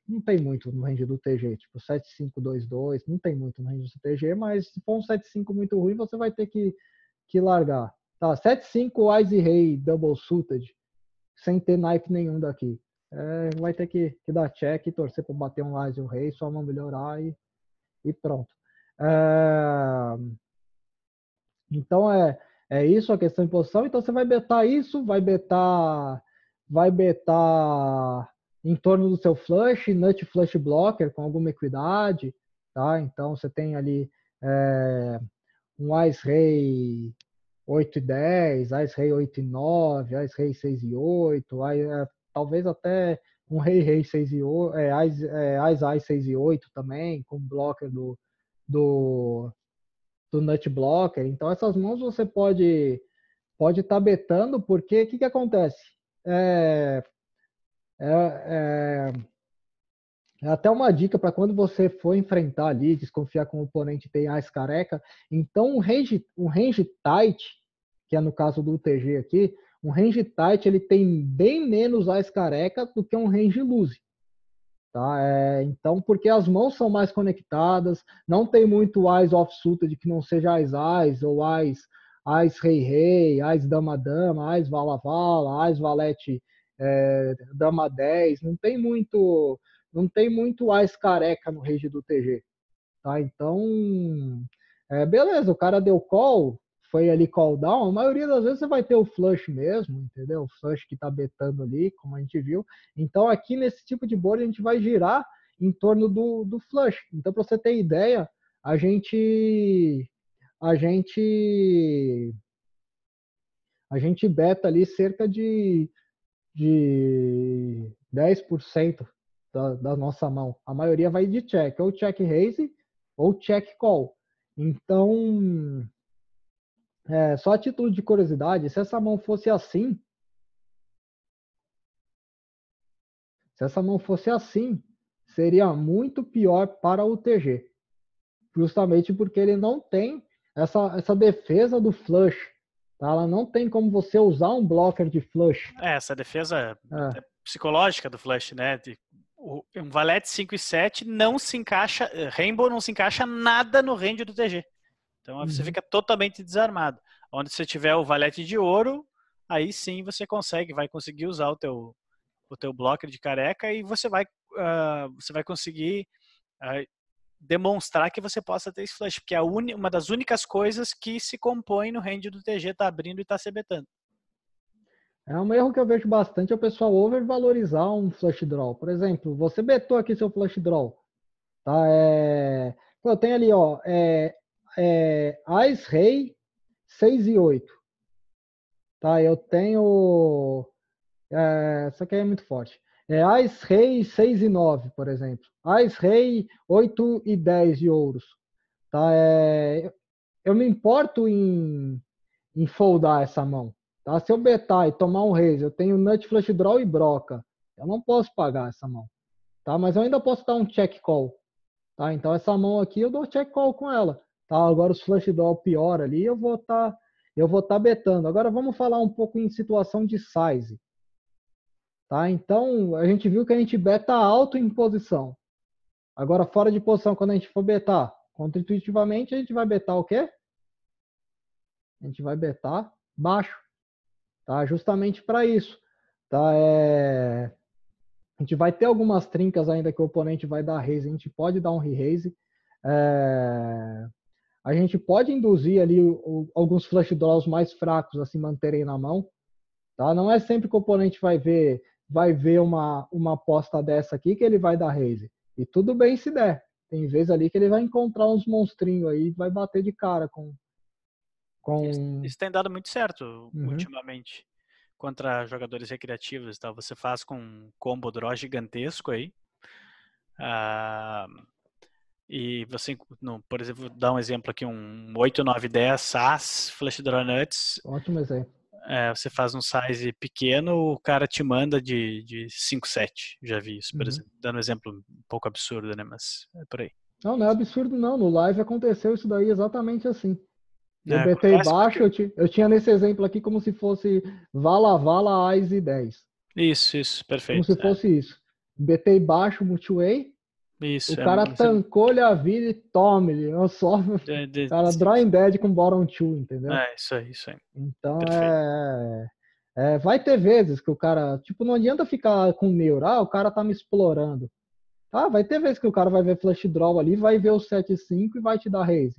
Não tem muito no range do TG, tipo 7-5-2-2, não tem muito no range do TG, mas se for um 7-5 muito ruim, você vai ter que largar. Tá, 7-5, Ice e Rei, double suited, sem ter knife nenhum daqui. Vai ter que dar check, torcer para bater um Ice e um Rei, sua mão melhorar e pronto. Então é isso a questão de posição. Então você vai betar isso, vai betar em torno do seu flush, nut flush blocker com alguma equidade, tá? Então você tem ali um Ice Rei 8 e 10, Ice Rei 8 e 9, Ice Rei 6 e 8, talvez até um Rei Rei 6 e 8, Ice 6 e 8 também, com blocker do nut blocker. Então essas mãos você pode estar betando, porque o que acontece? É até uma dica para quando você for enfrentar ali, desconfiar com o oponente tem Ice careca. Então um range tight, que é no caso do UTG aqui, um range tight ele tem bem menos Ice careca do que um range loose. tá? Então, porque as mãos são mais conectadas, não tem muito Eyes offsuited que não seja Eyes ou Eyes rei, Eyes dama, Eyes vala, Eyes valete dama 10, não tem muito Eyes careca no range do TG, tá? Então, beleza, o cara deu call, foi ali call down, a maioria das vezes você vai ter o flush mesmo, entendeu? O flush que tá betando ali, como a gente viu. Então, aqui nesse tipo de board, a gente vai girar em torno do flush. Então, para você ter ideia, a gente a gente beta ali cerca de 10% da nossa mão. A maioria vai de check, ou check raise ou check call. Então, só a título de curiosidade, se essa mão fosse assim, seria muito pior para o TG. Justamente porque ele não tem essa defesa do flush. Tá? Ela não tem como você usar um blocker de flush. Essa defesa psicológica do flush, né? Um valete 5 e 7 não se encaixa, Rainbow não se encaixa nada no range do TG. Então você fica totalmente desarmado. Onde você tiver o valete de ouro, aí sim você vai conseguir usar o teu blocker de careca e você vai conseguir demonstrar que você possa ter esse flush, porque é uma das únicas coisas que se compõe no range do TG tá abrindo e tá se betando. É um erro que eu vejo bastante, é o pessoal overvalorizar um flush draw. Por exemplo, você betou aqui seu flush draw, tá? Eu tenho ali, ó, Ás, Rei, 6 e 8. Tá? Eu tenho. Isso aqui é muito forte. Ás, Rei, 6 e 9, por exemplo. Ás, Rei, 8 e 10 de ouros. Tá? Eu me importo em foldar essa mão. Tá? Se eu betar e tomar um raise, eu tenho nut, flush draw e broca. Eu não posso pagar essa mão. Tá? Mas eu ainda posso dar um check call. Tá? Então essa mão aqui eu dou check call com ela. Tá? Agora os flush draw pior ali, eu vou tá betando. Agora vamos falar um pouco em situação de size. Tá? Então a gente viu que a gente beta alto em posição. Agora fora de posição, quando a gente for betar, contra-intuitivamente a gente vai betar o quê? A gente vai betar baixo. Tá? Justamente para isso. Tá? A gente vai ter algumas trincas ainda que o oponente vai dar raise, a gente pode dar um re-raise. A gente pode induzir ali alguns flush draws mais fracos a se manterem na mão. Tá? Não é sempre que o oponente vai ver uma aposta dessa aqui que ele vai dar raise. E tudo bem se der. Tem vezes ali que ele vai encontrar uns monstrinhos aí e vai bater de cara com... Isso tem dado muito certo ultimamente contra jogadores recreativos e tal. Você faz com um combo draw gigantesco aí. E você, por exemplo, dar um exemplo aqui, um 8, 9, 10 SAS, Flash Draw Nuts. Ótimo exemplo. Você faz um size pequeno, o cara te manda de 5, 7. Já vi isso, por exemplo. Dando um exemplo um pouco absurdo, né? Mas é por aí. Não é absurdo não. No live aconteceu isso daí exatamente assim. Eu betei Acontece baixo, porque... eu tinha nesse exemplo aqui como se fosse vala, Ás e 10. Isso, Como perfeito. se fosse isso. Betei baixo, multiway. O Isso, cara tancou-lhe a vida e tome-lhe. Eu só. Cara, drawing dead com bottom two, entendeu? Isso aí. Então Perfeito. vai ter vezes que o cara. Tipo, não adianta ficar com neuro. O cara tá me explorando. Vai ter vezes que o cara vai ver flash draw ali, vai ver o 7-5 e vai te dar raise.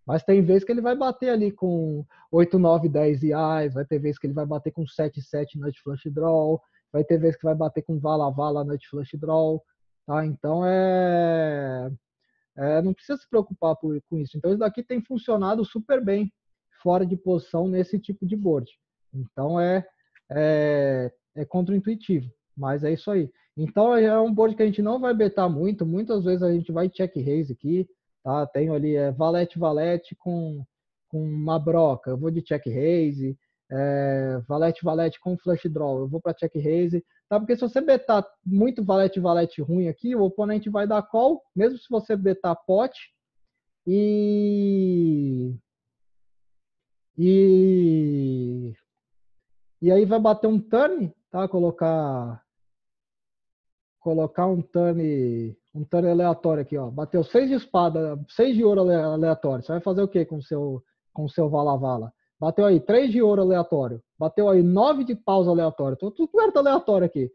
Mas tem vezes que ele vai bater ali com 8, 9, 10 reais, vai ter vezes que ele vai bater com 7, 7 nut flush draw, vai ter vezes que vai bater com vala, nut flush draw, tá? Então não precisa se preocupar com isso. Então isso daqui tem funcionado super bem fora de posição nesse tipo de board. Então é contra-intuitivo, mas é isso aí. Então é um board que a gente não vai betar muito, muitas vezes a gente vai check raise aqui, tá? Tenho ali valete com uma broca, eu vou de check raise, valete com flush draw, eu vou para check raise, tá? Porque se você betar muito valete ruim aqui, o oponente vai dar call, mesmo se você betar pot e e e aí vai bater um turn, tá? Colocar colocar um turn aleatório aqui, ó. Bateu 6 de espada, 6 de ouro aleatório. Você vai fazer o que com o seu Vala-Vala? Bateu aí 3 de ouro aleatório. Bateu aí 9 de paus aleatório. Tudo perto aleatório aqui.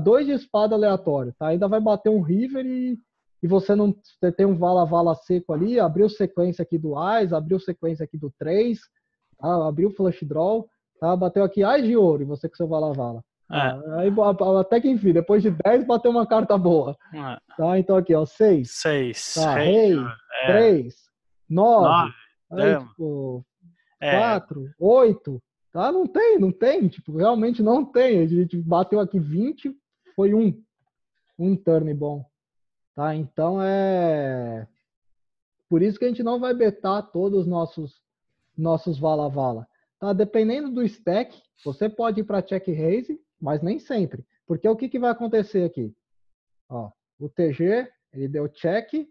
2 de espada aleatório, tá? Ainda vai bater um River e você não você tem um Vala-Vala seco ali, abriu sequência aqui do Ás, abriu sequência aqui do 3, tá? Abriu flush draw, tá? Bateu aqui Ás de ouro e você com seu Vala-Vala. Aí, até que enfim, depois de 10 bateu uma carta boa. Tá? Então aqui, ó, 6. 6. Tá, rei, 3, 9. Aí, tipo, 4, 8. Tá? Não tem. Tipo, realmente não tem. A gente bateu aqui 20, foi um turn bom. Tá? Então é por isso que a gente não vai betar todos os nossos Vala-Vala. Tá? Dependendo do stack, você pode ir para check raise, mas nem sempre. Porque o que vai acontecer aqui? Ó, o TG, ele deu check,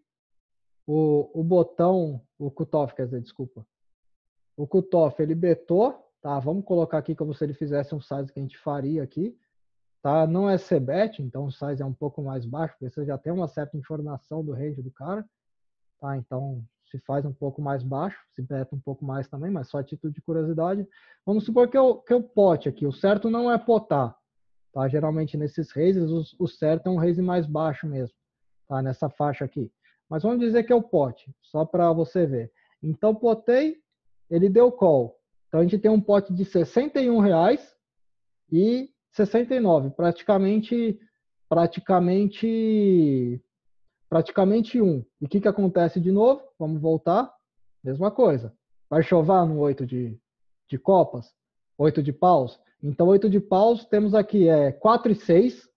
o botão, o cutoff, quer dizer, desculpa. O cutoff, ele betou, tá? Vamos colocar aqui como se ele fizesse um size que a gente faria aqui. Tá? Não é C-bet, então o size é um pouco mais baixo, porque você já tem uma certa informação do range do cara. Tá? Então, se faz um pouco mais baixo, se beta um pouco mais também, mas só a título de curiosidade. Vamos supor que eu pote aqui. O certo não é potar. Tá? Geralmente, nesses raises, o certo é um raise mais baixo mesmo. Tá? Nessa faixa aqui. Mas vamos dizer que eu pote, só para você ver. Então, potei, ele deu call. Então, a gente tem um pote de R$61 e 69, praticamente um. E o que acontece de novo? Vamos voltar. Mesma coisa. Vai chover no 8 de copas? 8 de paus? Então, 8 de paus, temos aqui 4 e 6,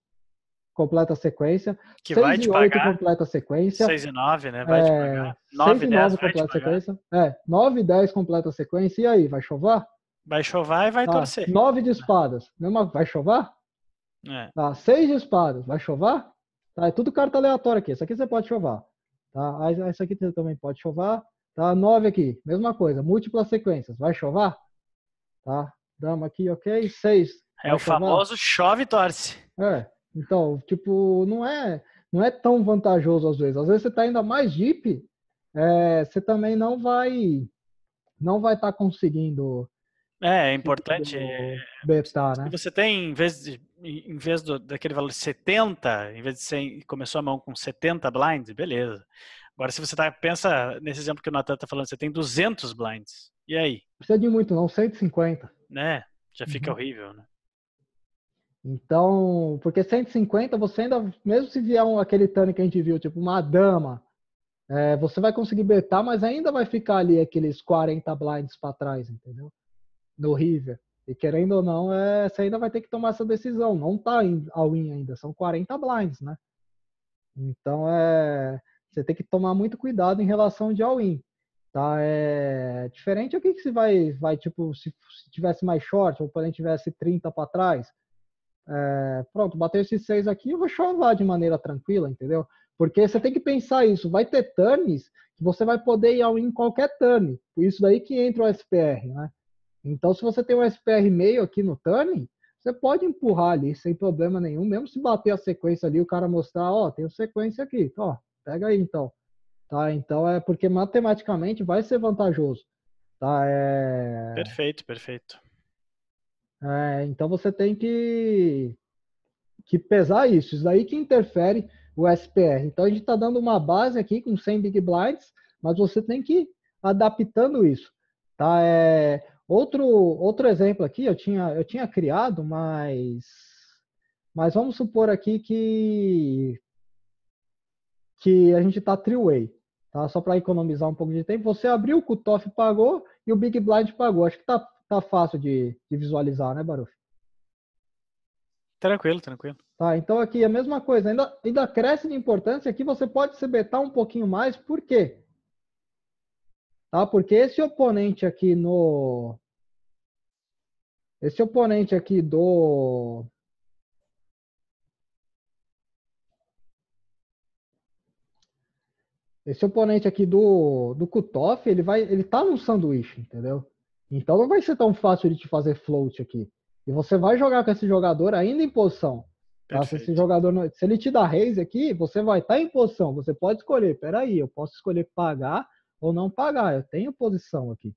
completa a sequência. Que 6 vai e te 8, pagar. completa a sequência. 6 e 9, né? Vai te pagar. 6 e 9, completa a sequência. 9 e 10, completa a sequência. E aí, vai chover? Vai chover e vai torcer. 9 de espadas. Vai chover? 6 de espadas. Vai chover? Tá, é tudo carta aleatória aqui. Isso aqui você pode chover. Tá? Isso aqui você também pode chover. Tá? 9 aqui. Mesma coisa. Múltiplas sequências. Vai chover? Tá? Dama aqui, ok. 6. É o famoso chove e torce. Então, tipo, não é tão vantajoso às vezes. Às vezes você tá ainda mais deep, você também não vai estar conseguindo. É importante betar, né? Você tem, em vez daquele valor de 70, em vez de você começou a mão com 70 blinds, beleza. Agora, se você pensa nesse exemplo que o Nathan está falando, você tem 200 blinds. E aí? Não precisa de muito, não, 150. Né? Já fica horrível, né? Então, porque 150 você ainda, mesmo se vier aquele turn que a gente viu, tipo uma dama, você vai conseguir betar, mas ainda vai ficar ali aqueles 40 blinds para trás, entendeu? No river. E querendo ou não, você ainda vai ter que tomar essa decisão. Não tá em all-in ainda, são 40 blinds, né? Então, você tem que tomar muito cuidado em relação de all-in. Tá? Diferente aqui que se vai tipo, se tivesse mais short, ou porém tivesse 30 para trás, pronto, bateu esses 6 aqui, eu vou chovar de maneira tranquila, entendeu? Porque você tem que pensar isso, vai ter turns que você vai poder ir all-in em qualquer turn. Por isso daí que entra o SPR, né? Então, se você tem um SPR meio aqui no turn, você pode empurrar ali sem problema nenhum, mesmo se bater a sequência ali, o cara mostrar, ó, tem sequência aqui, ó, pega aí então. Tá? Então, porque matematicamente vai ser vantajoso. Tá? Perfeito. Então, você tem que pesar isso. Isso daí que interfere o SPR. Então, a gente está dando uma base aqui com 100 Big Blinds, mas você tem que ir adaptando isso. Tá? Outro exemplo aqui, eu tinha criado, mas vamos supor aqui que a gente está three-way, tá? Só para economizar um pouco de tempo. Você abriu, o cutoff pagou e o Big Blind pagou. Acho que tá fácil de visualizar, né, Baruf? Tranquilo. Tá, então aqui a mesma coisa, ainda cresce de importância. Aqui você pode se betar um pouquinho mais, por quê? Tá? Porque esse oponente aqui do cutoff, ele tá num sanduíche, entendeu? Então não vai ser tão fácil de te fazer float aqui. E você vai jogar com esse jogador ainda em posição. Tá? Se esse jogador se ele te dá raise aqui, você vai estar em posição. Você pode escolher, peraí, eu posso escolher pagar ou não pagar. Eu tenho posição aqui.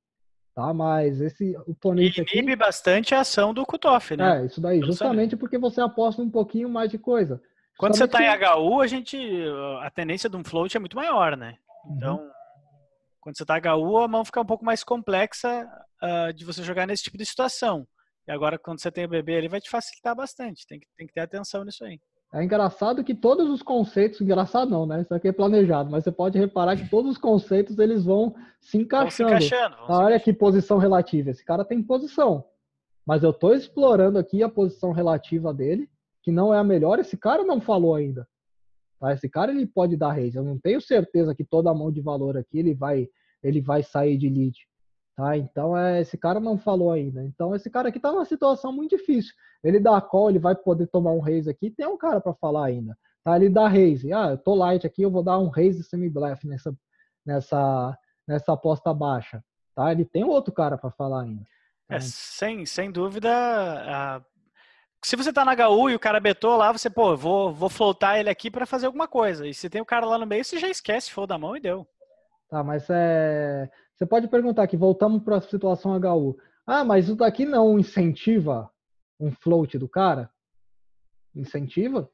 Tá? Mas esse oponente aqui... inibe bastante a ação do cutoff, né? Isso daí, justamente porque você aposta um pouquinho mais de coisa. Quando você está em HU, a tendência de um float é muito maior, né? Então, quando você está HU, a mão fica um pouco mais complexa de você jogar nesse tipo de situação. E agora, quando você tem o BB, ele vai te facilitar bastante. Tem que ter atenção nisso aí. É engraçado que todos os conceitos, engraçado não, né? Isso aqui é planejado, mas você pode reparar que todos os conceitos eles vão se encaixando. Olha que posição relativa. Esse cara tem posição, mas eu estou explorando aqui a posição relativa dele, que não é a melhor. Esse cara não falou ainda. Tá? Esse cara ele pode dar raise. Eu não tenho certeza que toda a mão de valor aqui ele vai sair de lead. Tá? Então esse cara não falou ainda. Então esse cara aqui tá numa situação muito difícil. Ele dá call, ele vai poder tomar um raise aqui. Tem um cara para falar ainda. Tá? Ele dá raise. Eu tô light aqui, eu vou dar um raise semi-bluff nessa aposta baixa. Tá? Ele tem outro cara para falar ainda. Tá? Sem dúvida. Se você tá na HU e o cara betou lá, você, vou floatar ele aqui para fazer alguma coisa. E se tem o cara lá no meio, você já esquece, fold da mão e deu. Tá, mas você pode perguntar aqui, voltamos para a situação HU. Mas isso daqui não incentiva um float do cara? Incentiva?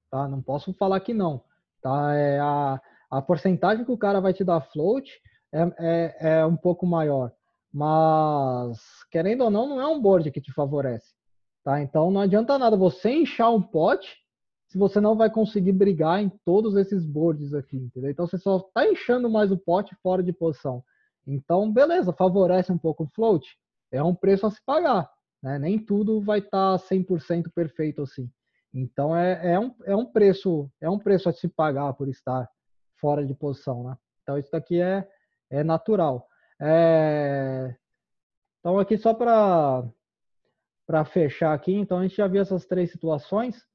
Tá, não posso falar que não. Tá, a porcentagem que o cara vai te dar float é um pouco maior. Mas, querendo ou não é um board que te favorece. Tá? Então não adianta nada você inchar um pote se você não vai conseguir brigar em todos esses boards aqui, entendeu? Então você só está inchando mais o pote fora de posição. Então, beleza, favorece um pouco o float, é um preço a se pagar, né? Nem tudo vai estar 100% perfeito assim. Então é um preço a se pagar por estar fora de posição, né? Então isso daqui é natural. Então aqui só para fechar aqui, então a gente já viu essas três situações.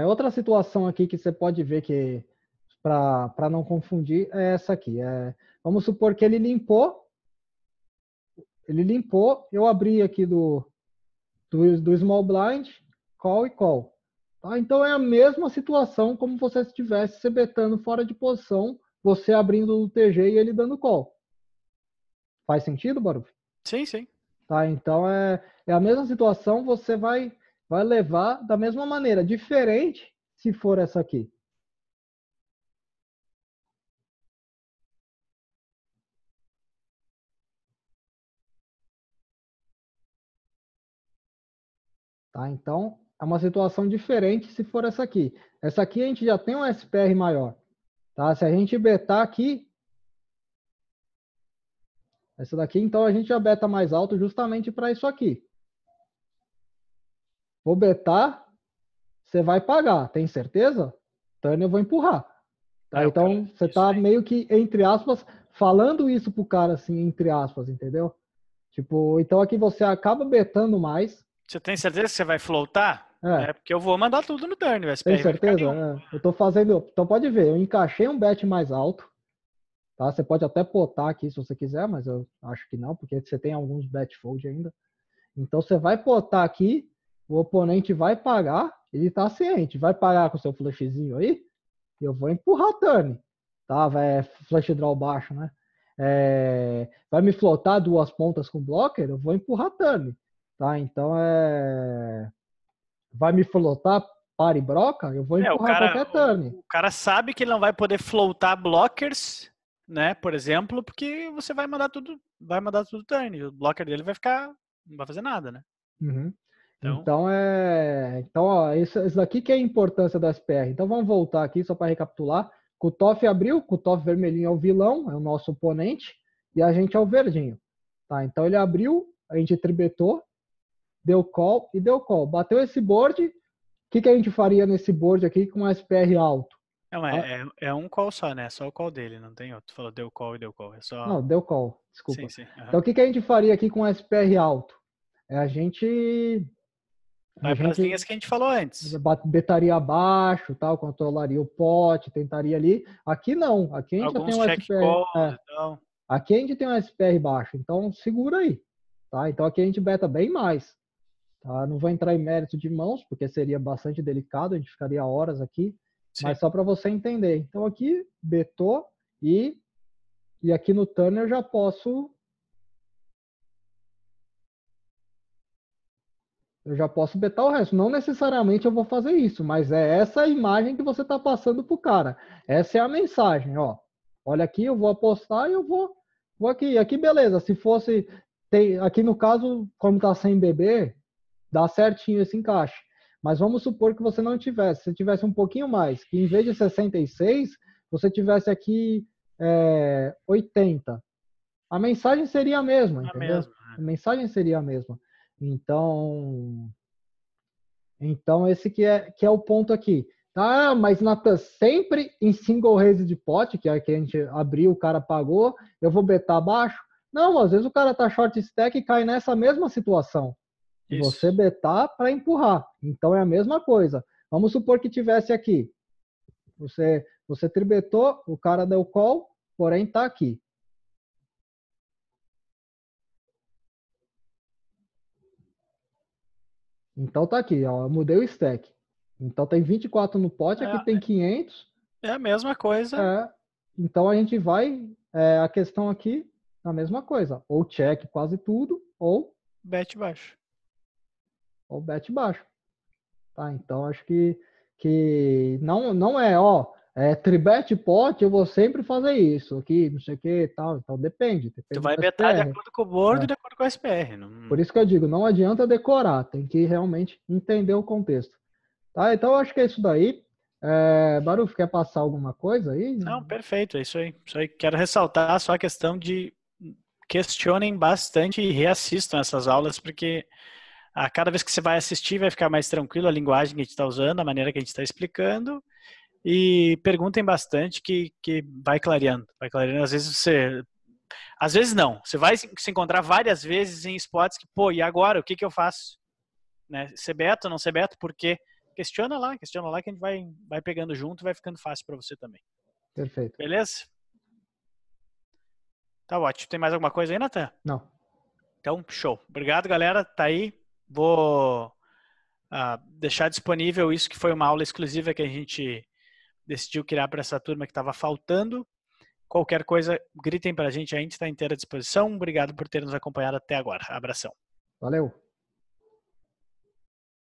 Outra situação aqui que você pode ver que, para não confundir, é essa aqui. Vamos supor que ele limpou, eu abri aqui do small blind, call e call. Tá? Então é a mesma situação como você estivesse se betando fora de posição, você abrindo o TG e ele dando call. Faz sentido, Baruch? Sim, sim. Tá, então é a mesma situação, você vai levar da mesma maneira, diferente se for essa aqui. Tá, então é uma situação diferente se for essa aqui. Essa aqui a gente já tem um SPR maior. Tá? Se a gente betar aqui, essa daqui, então a gente já beta mais alto justamente para isso aqui. Vou betar, você vai pagar, tem certeza? Então eu vou empurrar. Tá? Então você tá meio que, entre aspas, falando isso pro cara assim, entre aspas, entendeu? Tipo, então aqui você acaba betando mais. Você tem certeza que você vai floatar? Porque eu vou mandar tudo no turn, o SPR. Tem certeza? Eu tô fazendo, então pode ver, eu encaixei um bet mais alto. Tá? Você pode até potar aqui se você quiser, mas eu acho que não, porque você tem alguns bet fold ainda. Então você vai potar aqui, o oponente vai pagar, ele tá ciente, vai pagar com o seu flushzinho aí, e eu vou empurrar turn, tá? Flush draw baixo, né? Vai me flotar duas pontas com blocker, eu vou empurrar turn, tá? Então vai me flotar par e broca, eu vou empurrar qualquer turn. O cara sabe que ele não vai poder floatar blockers, né? Por exemplo, porque você vai mandar tudo turn. O blocker dele vai ficar, não vai fazer nada, né? Uhum. Então ó, isso daqui que é a importância da SPR. Então vamos voltar aqui só para recapitular. Cutoff abriu, cutoff vermelhinho é o vilão, é o nosso oponente, e a gente é o verdinho. Tá? Então ele abriu, a gente tribetou, deu call e deu call. Bateu esse board, o que a gente faria nesse board aqui com SPR alto? Não, é um call só, né? Só o call dele, não tem outro. Tu falou deu call e deu call. Não, deu call, desculpa. Sim. Então o que a gente faria aqui com SPR alto? A gente... Vai para as linhas que a gente falou antes. Betaria abaixo, tal, controlaria o pote, tentaria ali. Aqui não. Aqui a gente já tem um SPR. Aqui a gente tem um SPR baixo. Então segura aí. tá? Então aqui a gente beta bem mais, tá? Não vou entrar em mérito de mãos, porque seria bastante delicado, a gente ficaria horas aqui, Sim. mas só para você entender. Então aqui betou e aqui no Turner eu já posso betar o resto. Não necessariamente eu vou fazer isso, mas é essa a imagem que você está passando pro cara. Essa é a mensagem, ó. Olha aqui, eu vou apostar e eu vou aqui. Aqui, beleza. Se fosse, aqui no caso, como tá sem bebê, dá certinho esse encaixe. Mas vamos supor que você não tivesse. Se tivesse um pouquinho mais, que em vez de 66, você tivesse aqui 80. A mensagem seria a mesma, entendeu? Mesma, né? A mensagem seria a mesma. Então esse que é o ponto aqui. Ah, mas sempre em single raise de pot, que é que a gente abriu, o cara pagou, eu vou betar abaixo? Não, às vezes o cara tá short stack e cai nessa mesma situação. E você betar para empurrar. Então é a mesma coisa. Vamos supor que tivesse aqui. Você tribetou, o cara deu call, porém tá aqui. Então tá aqui, ó, eu mudei o stack. Então tem 24 no pote, aqui tem 500. É a mesma coisa. Então a gente vai, a questão aqui, a mesma coisa. Ou check quase tudo, ou bet baixo. Ou bet baixo. Tá, então acho que não é tribet pot, eu vou sempre fazer isso aqui, não sei o que tal. Então depende Tu vai do betar de SPR. acordo com o board e de acordo com o SPR. Por isso que eu digo, não adianta decorar, tem que realmente entender o contexto. Tá, então acho que é isso daí. Baruf, quer passar alguma coisa aí? Não, perfeito, é isso aí. Isso aí. Quero ressaltar só a questão de questionem bastante e reassistam essas aulas, porque a cada vez que você vai assistir vai ficar mais tranquilo a linguagem que a gente está usando, a maneira que a gente está explicando, e perguntem bastante que vai clareando. Vai clareando. Às vezes não. Você vai se encontrar várias vezes em spots que, pô, e agora? O que eu faço? Né? Ser beta, não ser beta, por quê? Questiona lá que a gente vai pegando junto e vai ficando fácil para você também. Perfeito. Beleza? Tá ótimo. Tem mais alguma coisa aí, Nathan? Não. Então, show. Obrigado, galera. Tá aí. Vou deixar disponível isso que foi uma aula exclusiva que a gente decidiu criar para essa turma que estava faltando. Qualquer coisa, gritem para a gente está inteira à disposição. Obrigado por ter nos acompanhado até agora. Abração. Valeu.